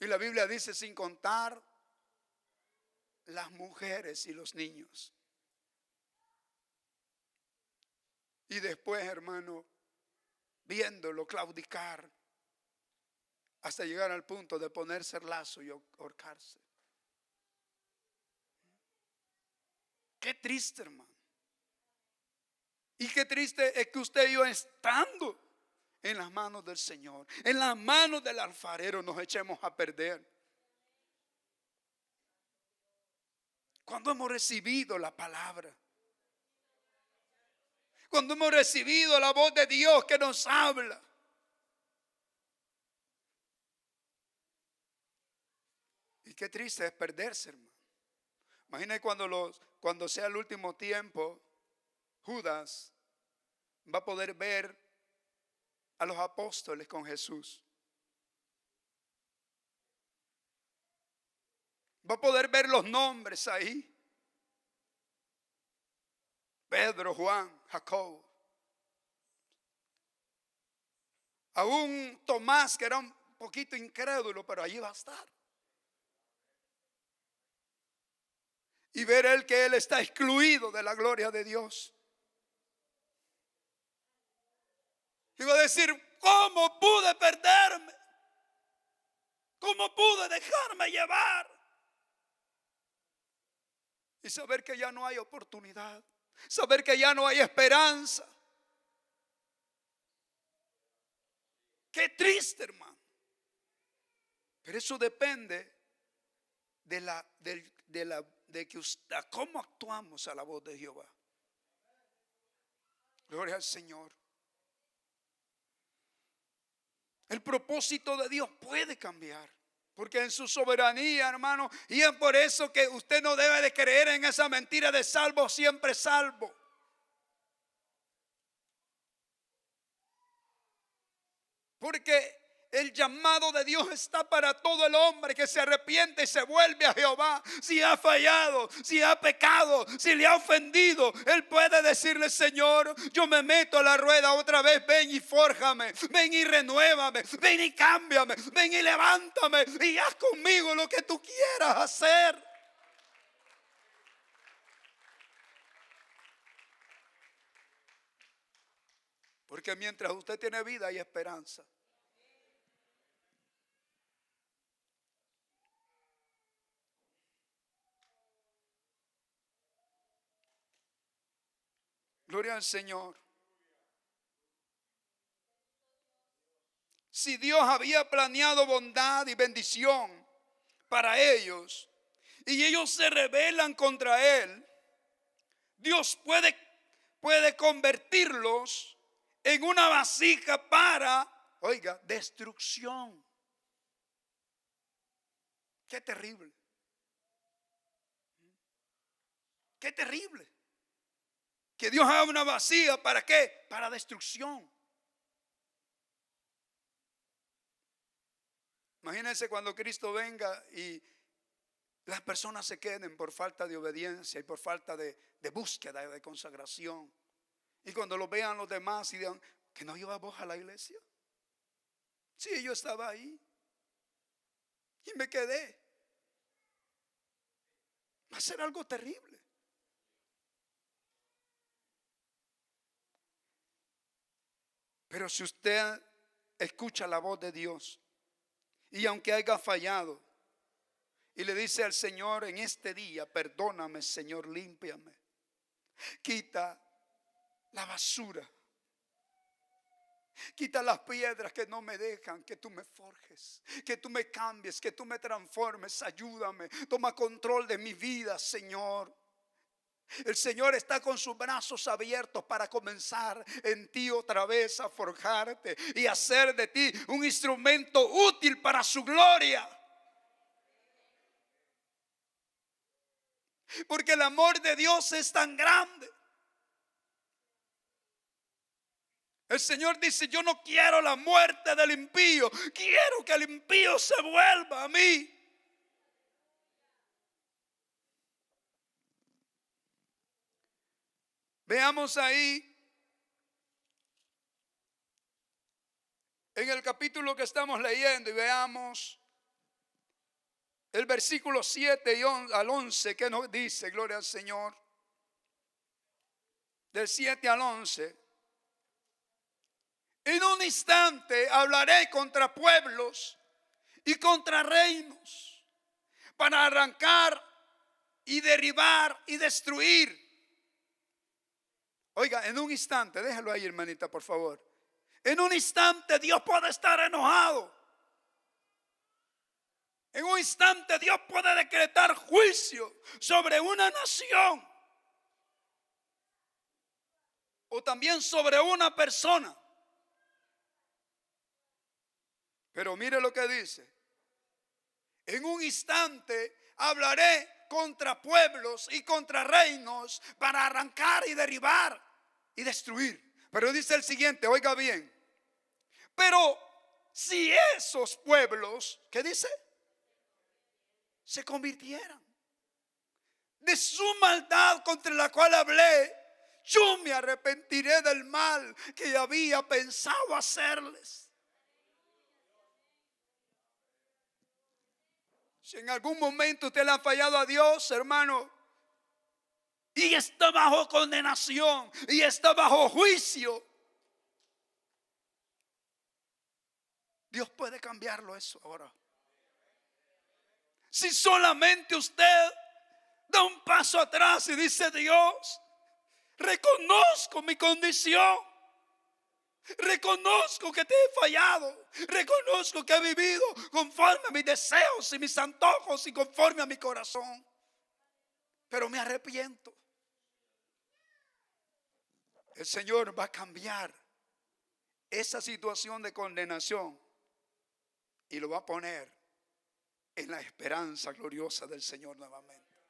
Y la Biblia dice: sin contar las mujeres y los niños. Y después, hermano, viéndolo claudicar hasta llegar al punto de ponerse el lazo y ahorcarse. Qué triste, hermano. Y qué triste es que usted y yo, estando en las manos del Señor, en las manos del alfarero, nos echemos a perder. Cuando hemos recibido la palabra, cuando hemos recibido la voz de Dios que nos habla, Y qué triste es perderse, hermano. Imagina cuando sea el último tiempo, Judas va a poder ver a los apóstoles con Jesús. Va a poder ver los nombres ahí. Pedro, Juan, Jacobo. Aún Tomás, que era un poquito incrédulo, pero allí va a estar. Y ver él que él está excluido de la gloria de Dios. Y va a decir, ¿cómo pude perderme? ¿Cómo pude dejarme llevar? Y saber que ya no hay oportunidad. Saber que ya no hay esperanza. Qué triste, hermano. Pero eso depende de que usted, cómo actuamos a la voz de Jehová. Gloria al Señor. El propósito de Dios puede cambiar, porque en su soberanía, hermano, y es por eso que usted no debe de creer en esa mentira de salvo, siempre salvo. Porque el llamado de Dios está para todo el hombre que se arrepiente y se vuelve a Jehová. Si ha fallado, si ha pecado, si le ha ofendido, él puede decirle, Señor, yo me meto a la rueda otra vez. Ven y fórjame, ven y renuévame, ven y cámbiame, ven y levántame y haz conmigo lo que tú quieras hacer. Porque mientras usted tiene vida hay esperanza. Gloria al Señor. Si Dios había planeado bondad y bendición para ellos y ellos se rebelan contra Él, Dios puede convertirlos en una vasija para, oiga, destrucción. Qué terrible. Qué terrible. Que Dios haga una vasija, ¿para qué? Para destrucción. Imagínense cuando Cristo venga y las personas se queden por falta de obediencia y por falta de búsqueda, de consagración. Y cuando lo vean los demás y digan, ¿que no iba vos a la iglesia? Sí, yo estaba ahí y me quedé. Va a ser algo terrible. Pero si usted escucha la voz de Dios y aunque haya fallado y le dice al Señor en este día, perdóname, Señor, límpiame, quita la basura, quita las piedras que no me dejan que tú me forjes, que tú me cambies, que tú me transformes, ayúdame, toma control de mi vida, Señor. El Señor está con sus brazos abiertos para comenzar en ti otra vez a forjarte y hacer de ti un instrumento útil para su gloria. Porque el amor de Dios es tan grande. El Señor dice, yo no quiero la muerte del impío, quiero que el impío se vuelva a mí. Veamos ahí en el capítulo que estamos leyendo y veamos el versículo 7 al 11 que nos dice, gloria al Señor. Del 7 al 11. En un instante hablaré contra pueblos y contra reinos para arrancar y derribar y destruir. Oiga, en un instante, déjalo ahí, hermanita, por favor. En un instante Dios puede estar enojado. En un instante Dios puede decretar juicio sobre una nación. O también sobre una persona. Pero mire lo que dice. en un instante hablaré contra pueblos y contra reinos para arrancar y derribar y destruir. Pero dice el siguiente, oiga bien. Pero si esos pueblos, ¿qué dice? Se convirtieran de su maldad contra la cual hablé, yo me arrepentiré del mal que había pensado hacerles. Si en algún momento usted le ha fallado a Dios, hermano, y está bajo condenación y está bajo juicio, Dios puede cambiarlo eso ahora. Si solamente usted da un paso atrás y dice: Dios, reconozco mi condición, reconozco que te he fallado, reconozco que he vivido conforme a mis deseos y mis antojos y conforme a mi corazón, pero me arrepiento. El Señor va a cambiar esa situación de condenación y lo va a poner en la esperanza gloriosa del Señor nuevamente.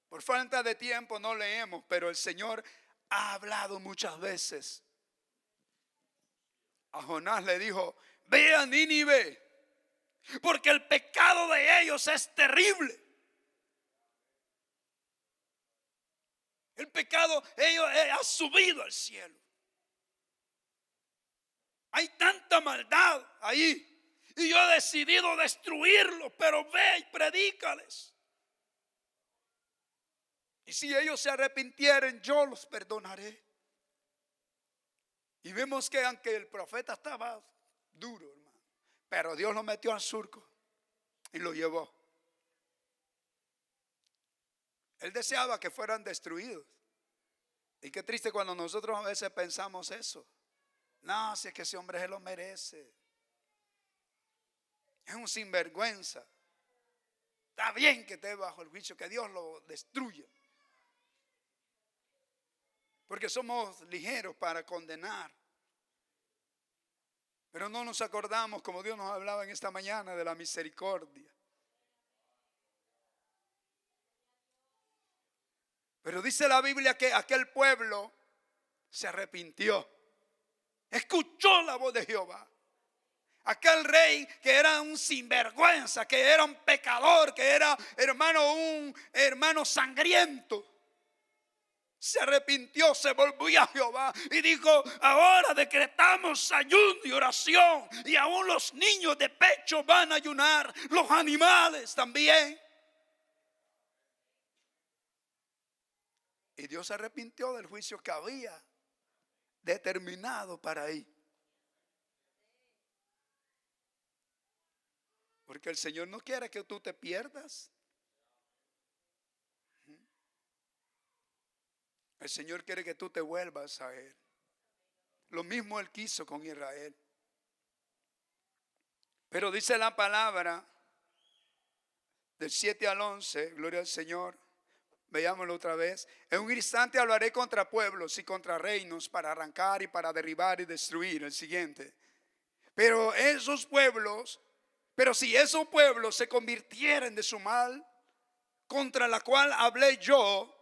Por falta de tiempo no leemos, pero el Señor ha hablado muchas veces. A Jonás le dijo: ve a Nínive, porque el pecado de ellos es terrible. El pecado de ellos ha subido al cielo. Hay tanta maldad ahí y yo he decidido destruirlos, pero ve y predícales. Y si ellos se arrepintieren, yo los perdonaré. Y vemos que aunque el profeta estaba duro, hermano, pero Dios lo metió al surco y lo llevó. Él deseaba que fueran destruidos. Y qué triste cuando nosotros a veces pensamos eso. No, si es que ese hombre se lo merece. Es un sinvergüenza. Está bien que esté bajo el juicio, que Dios lo destruya. Porque somos ligeros para condenar. Pero no nos acordamos, como Dios nos hablaba en esta mañana, de la misericordia. Pero dice la Biblia que aquel pueblo se arrepintió. Escuchó la voz de Jehová. Aquel rey que era un sinvergüenza, que era un pecador, que era un hermano sangriento, se arrepintió, se volvió a Jehová y dijo: ahora decretamos ayuno y oración, y aún los niños de pecho van a ayunar, los animales también. Y Dios se arrepintió del juicio que había determinado para ahí. Porque el Señor no quiere que tú te pierdas. El Señor quiere que tú te vuelvas a Él. Lo mismo Él quiso con Israel. Pero dice la palabra del 7 al 11, gloria al Señor. Veámoslo otra vez. En un instante hablaré contra pueblos y contra reinos para arrancar y para derribar y destruir. El siguiente. Pero si esos pueblos se convirtieren de su mal, contra la cual hablé yo,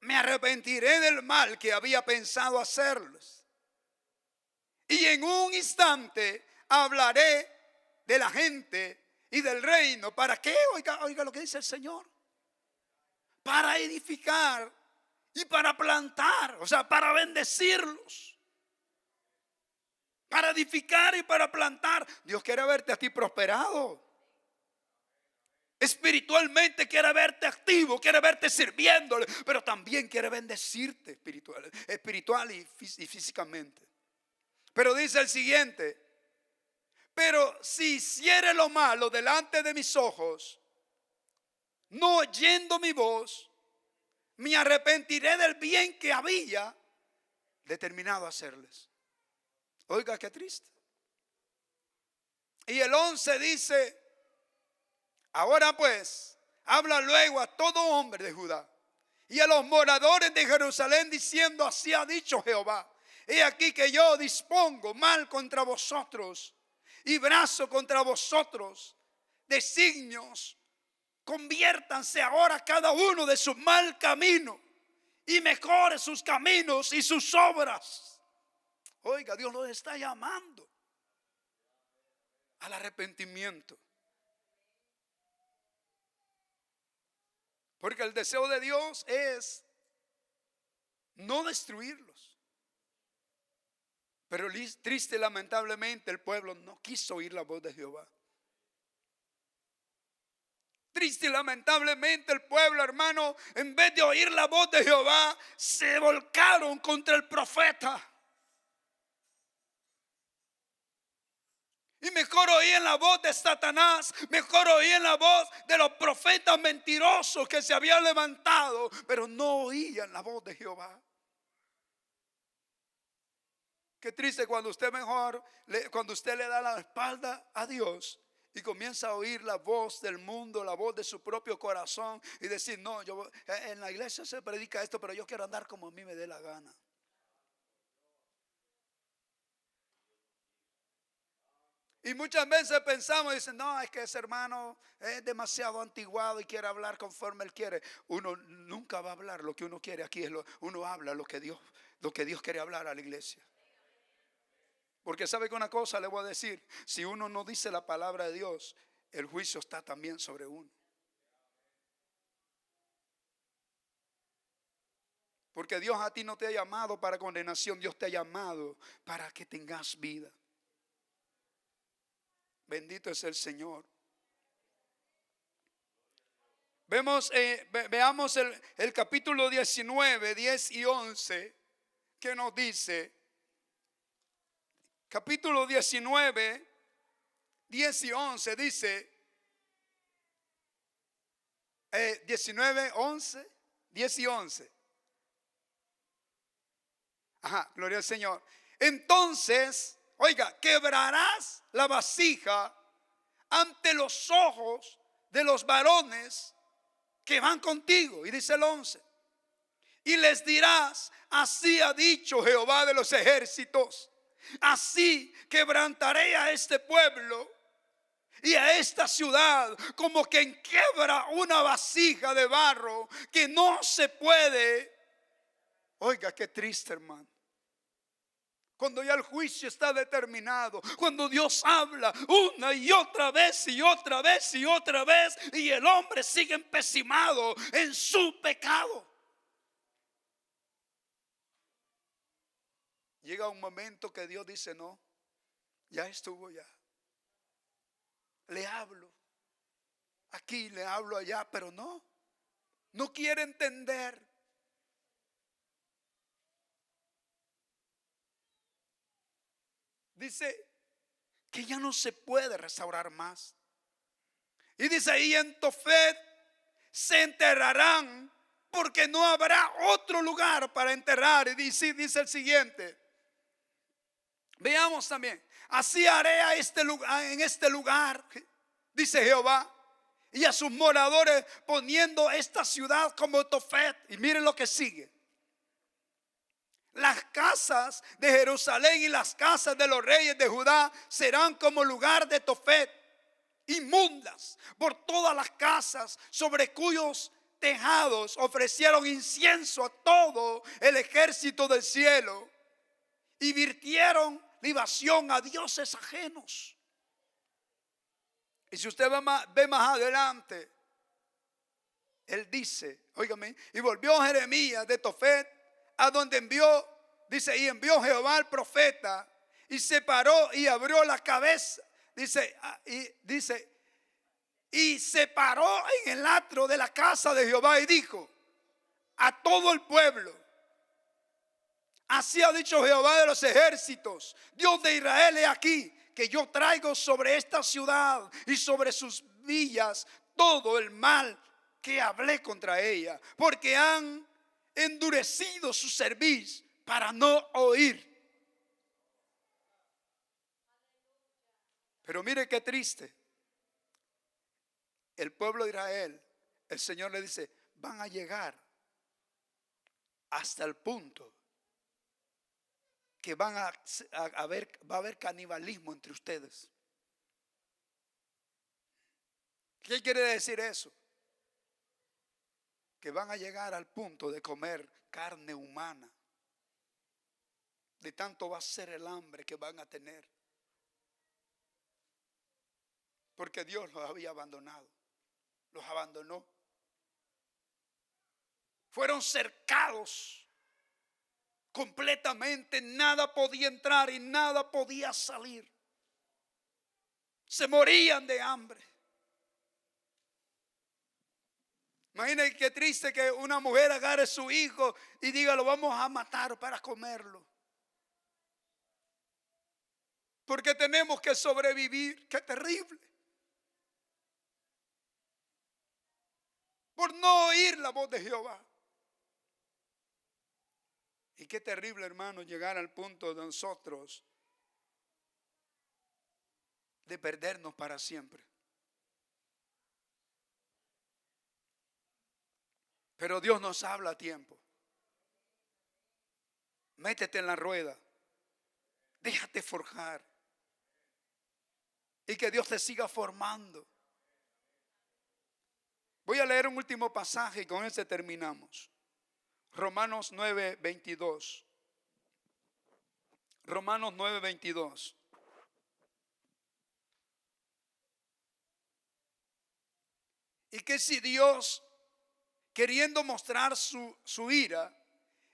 me arrepentiré del mal que había pensado hacerles. Y en un instante hablaré de la gente y del reino. ¿Para qué? Oiga lo que dice el Señor. Para edificar y para plantar, o sea, para bendecirlos. Para edificar y para plantar. Dios quiere verte a ti prosperado. Espiritualmente quiere verte activo, quiere verte sirviéndole, pero también quiere bendecirte espiritual y físicamente. Pero dice el siguiente: pero si hiciere lo malo delante de mis ojos, no oyendo mi voz, me arrepentiré del bien que había determinado hacerles. Oiga, qué triste. Y el 11 dice: ahora pues, habla luego a todo hombre de Judá y a los moradores de Jerusalén, diciendo: así ha dicho Jehová, he aquí que yo dispongo mal contra vosotros y brazo contra vosotros, designios, conviértanse ahora cada uno de su mal camino y mejore sus caminos y sus obras. Oiga, Dios los está llamando al arrepentimiento. Porque el deseo de Dios es no destruirlos. Pero triste y lamentablemente el pueblo no quiso oír la voz de Jehová. Triste y lamentablemente el pueblo, hermano, en vez de oír la voz de Jehová, se volcaron contra el profeta. Y mejor oían la voz de Satanás, mejor oían la voz de los profetas mentirosos que se habían levantado, pero no oían la voz de Jehová. Qué triste cuando usted cuando usted le da la espalda a Dios y comienza a oír la voz del mundo, la voz de su propio corazón y decir, no, yo en la iglesia se predica esto, pero yo quiero andar como a mí me dé la gana. Y muchas veces pensamos y dicen, no, es que ese hermano es demasiado antiguado y quiere hablar conforme él quiere. Uno nunca va a hablar lo que uno quiere. Aquí uno habla lo que Dios quiere hablar a la iglesia. Porque sabe que una cosa le voy a decir, si uno no dice la palabra de Dios, el juicio está también sobre uno. Porque Dios a ti no te ha llamado para condenación, Dios te ha llamado para que tengas vida. Bendito es el Señor. Veamos el capítulo 19, 10 y 11, que nos dice, capítulo 19, 10 y 11, dice, 19, 11, 10 y 11. Ajá, gloria al Señor. Entonces, oiga, quebrarás la vasija ante los ojos de los varones que van contigo. Y dice el 11. Y les dirás, así ha dicho Jehová de los ejércitos, así quebrantaré a este pueblo y a esta ciudad como quien quiebra una vasija de barro que no se puede. Oiga, qué triste, hermano. Cuando ya el juicio está determinado, cuando Dios habla una y otra vez y otra vez y otra vez, y el hombre sigue empecinado en su pecado. Llega un momento que Dios dice, no, ya estuvo ya. Le hablo aquí, le hablo allá, pero no quiere entender. Dice que ya no se puede restaurar más. Y dice ahí, en Tofet se enterrarán porque no habrá otro lugar para enterrar. Y dice el siguiente. Veamos también. Así haré en este lugar, dice Jehová, y a sus moradores, poniendo esta ciudad como Tofet. Y miren lo que sigue. Las casas de Jerusalén y las casas de los reyes de Judá serán como lugar de Tofet, inmundas por todas las casas sobre cuyos tejados ofrecieron incienso a todo el ejército del cielo y virtieron libación a dioses ajenos. Y si usted ve más adelante, él dice, óigame, y volvió Jeremías de Tofet a donde envió, dice, y envió Jehová al profeta y se paró y abrió la cabeza, y se paró en el atrio de la casa de Jehová y dijo a todo el pueblo, así ha dicho Jehová de los ejércitos, Dios de Israel, he aquí que yo traigo sobre esta ciudad y sobre sus villas todo el mal que hablé contra ella, porque han endurecido su cerviz para no oír. Pero mire qué triste. El pueblo de Israel, el Señor le dice, van a llegar hasta el punto que va a haber canibalismo entre ustedes. ¿Qué quiere decir eso? Que van a llegar al punto de comer carne humana. De tanto va a ser el hambre que van a tener. Porque Dios los había abandonado. Los abandonó. Fueron cercados completamente. Nada podía entrar y nada podía salir. Se morían de hambre. Imagínense qué triste que una mujer agarre a su hijo y diga: lo vamos a matar para comerlo. Porque tenemos que sobrevivir. Qué terrible. Por no oír la voz de Jehová. Y qué terrible, hermano, llegar al punto de nosotros de perdernos para siempre. Pero Dios nos habla a tiempo. Métete en la rueda. Déjate forjar. Y que Dios te siga formando. Voy a leer un último pasaje y con ese terminamos. Romanos 9:22. Romanos 9:22. Y que si Dios, queriendo mostrar su ira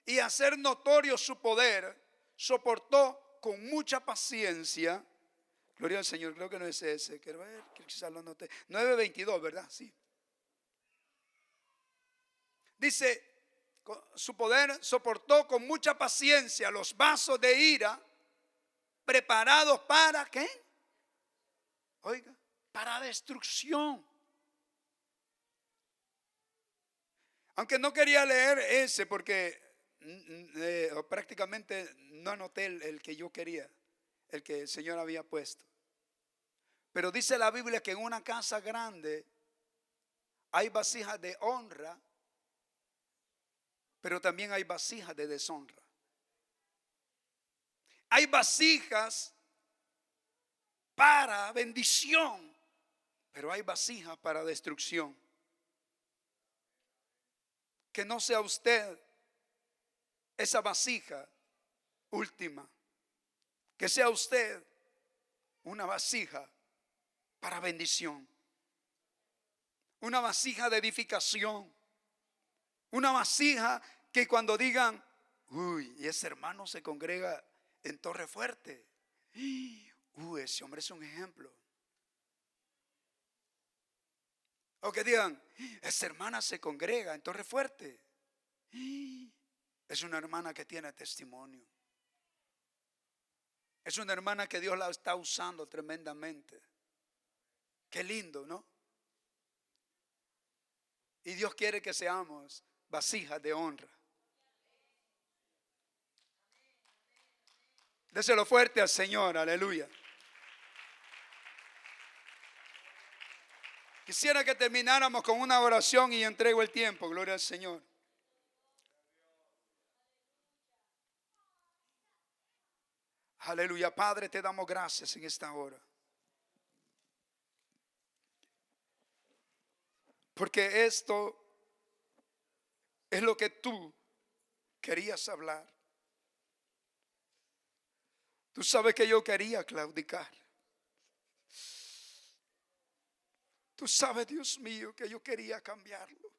y hacer notorio su poder, soportó con mucha paciencia. Gloria al Señor, creo que no es ese. Quiero ver, quizás lo noté. 9:22, ¿verdad? Sí. Dice: su poder soportó con mucha paciencia los vasos de ira preparados para ¿qué? Oiga, para destrucción. Aunque no quería leer ese porque prácticamente no anoté el que yo quería, el que el Señor había puesto. Pero dice la Biblia que en una casa grande hay vasijas de honra, pero también hay vasijas de deshonra. Hay vasijas para bendición, pero hay vasijas para destrucción. Que no sea usted esa vasija última. Que sea usted una vasija para bendición. Una vasija de edificación. Una vasija que cuando digan: uy, y ese hermano se congrega en Torre Fuerte. Uy, ese hombre es un ejemplo. O que digan: esa hermana se congrega en Torre Fuerte. Es una hermana que tiene testimonio. Es una hermana que Dios la está usando tremendamente. Qué lindo, ¿no? Y Dios quiere que seamos vasijas de honra. Déselo fuerte al Señor, aleluya. Quisiera que termináramos con una oración y entrego el tiempo, gloria al Señor. Aleluya, Padre, te damos gracias en esta hora. Porque esto es lo que tú querías hablar. Tú sabes que yo quería claudicar. Tú sabes, Dios mío, que yo quería cambiarlo.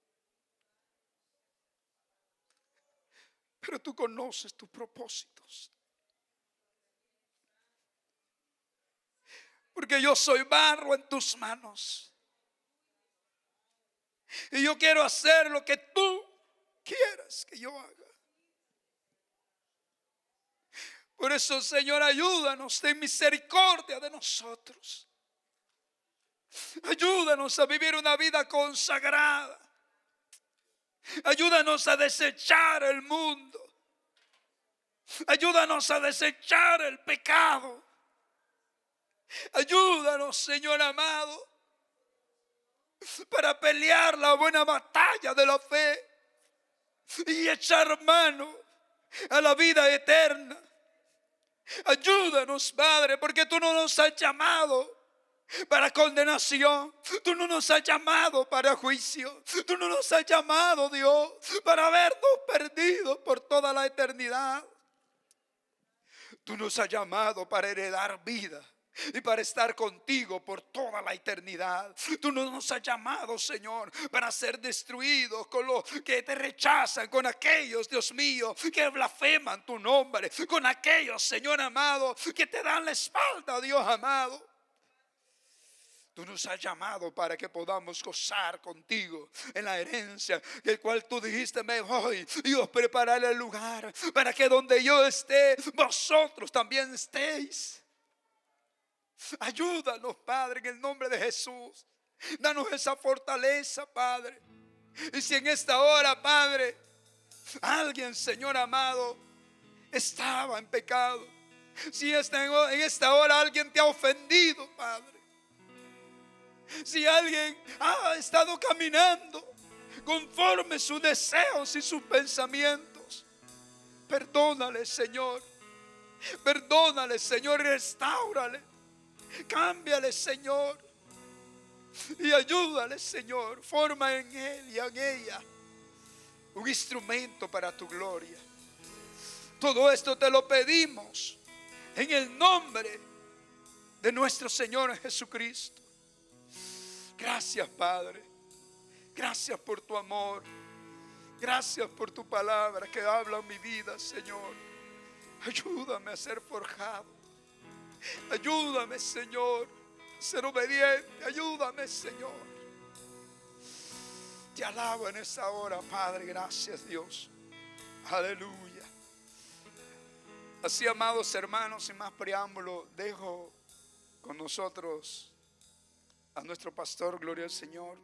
Pero tú conoces tus propósitos. Porque yo soy barro en tus manos. Y yo quiero hacer lo que tú quieras que yo haga. Por eso, Señor, ayúdanos, ten misericordia de nosotros. Ayúdanos a vivir una vida consagrada. Ayúdanos a desechar el mundo. Ayúdanos a desechar el pecado. Ayúdanos, Señor amado, para pelear la buena batalla de la fe y echar mano a la vida eterna. Ayúdanos, Padre, porque tú no nos has llamado para condenación. Tú no nos has llamado para juicio. Tú no nos has llamado, Dios, para habernos perdido por toda la eternidad. Tú nos has llamado para heredar vida y para estar contigo por toda la eternidad. Tú no nos has llamado, Señor, para ser destruidos con los que te rechazan, con aquellos, Dios mío, que blasfeman tu nombre, con aquellos, Señor amado, que te dan la espalda, Dios amado. Tú nos has llamado para que podamos gozar contigo en la herencia, el cual tú dijiste: me voy y os prepararé el lugar para que donde yo esté, vosotros también estéis. Ayúdanos, Padre, en el nombre de Jesús. Danos esa fortaleza, Padre. Y si en esta hora, Padre, alguien, Señor amado, estaba en pecado, si en esta hora alguien te ha ofendido, Padre, si alguien ha estado caminando conforme sus deseos y sus pensamientos, perdónale, Señor. Perdónale, Señor, y restáurale. Cámbiale, Señor, y ayúdale, Señor. Forma en él y en ella un instrumento para tu gloria. Todo esto te lo pedimos en el nombre de nuestro Señor Jesucristo. Gracias, Padre. Gracias por tu amor. Gracias por tu palabra que habla en mi vida, Señor. Ayúdame a ser forjado. Ayúdame, Señor, a ser obediente. Ayúdame, Señor. Te alabo en esta hora, Padre. Gracias, Dios. Aleluya. Así, amados hermanos, sin más preámbulo, dejo con nosotros a nuestro pastor, gloria al Señor.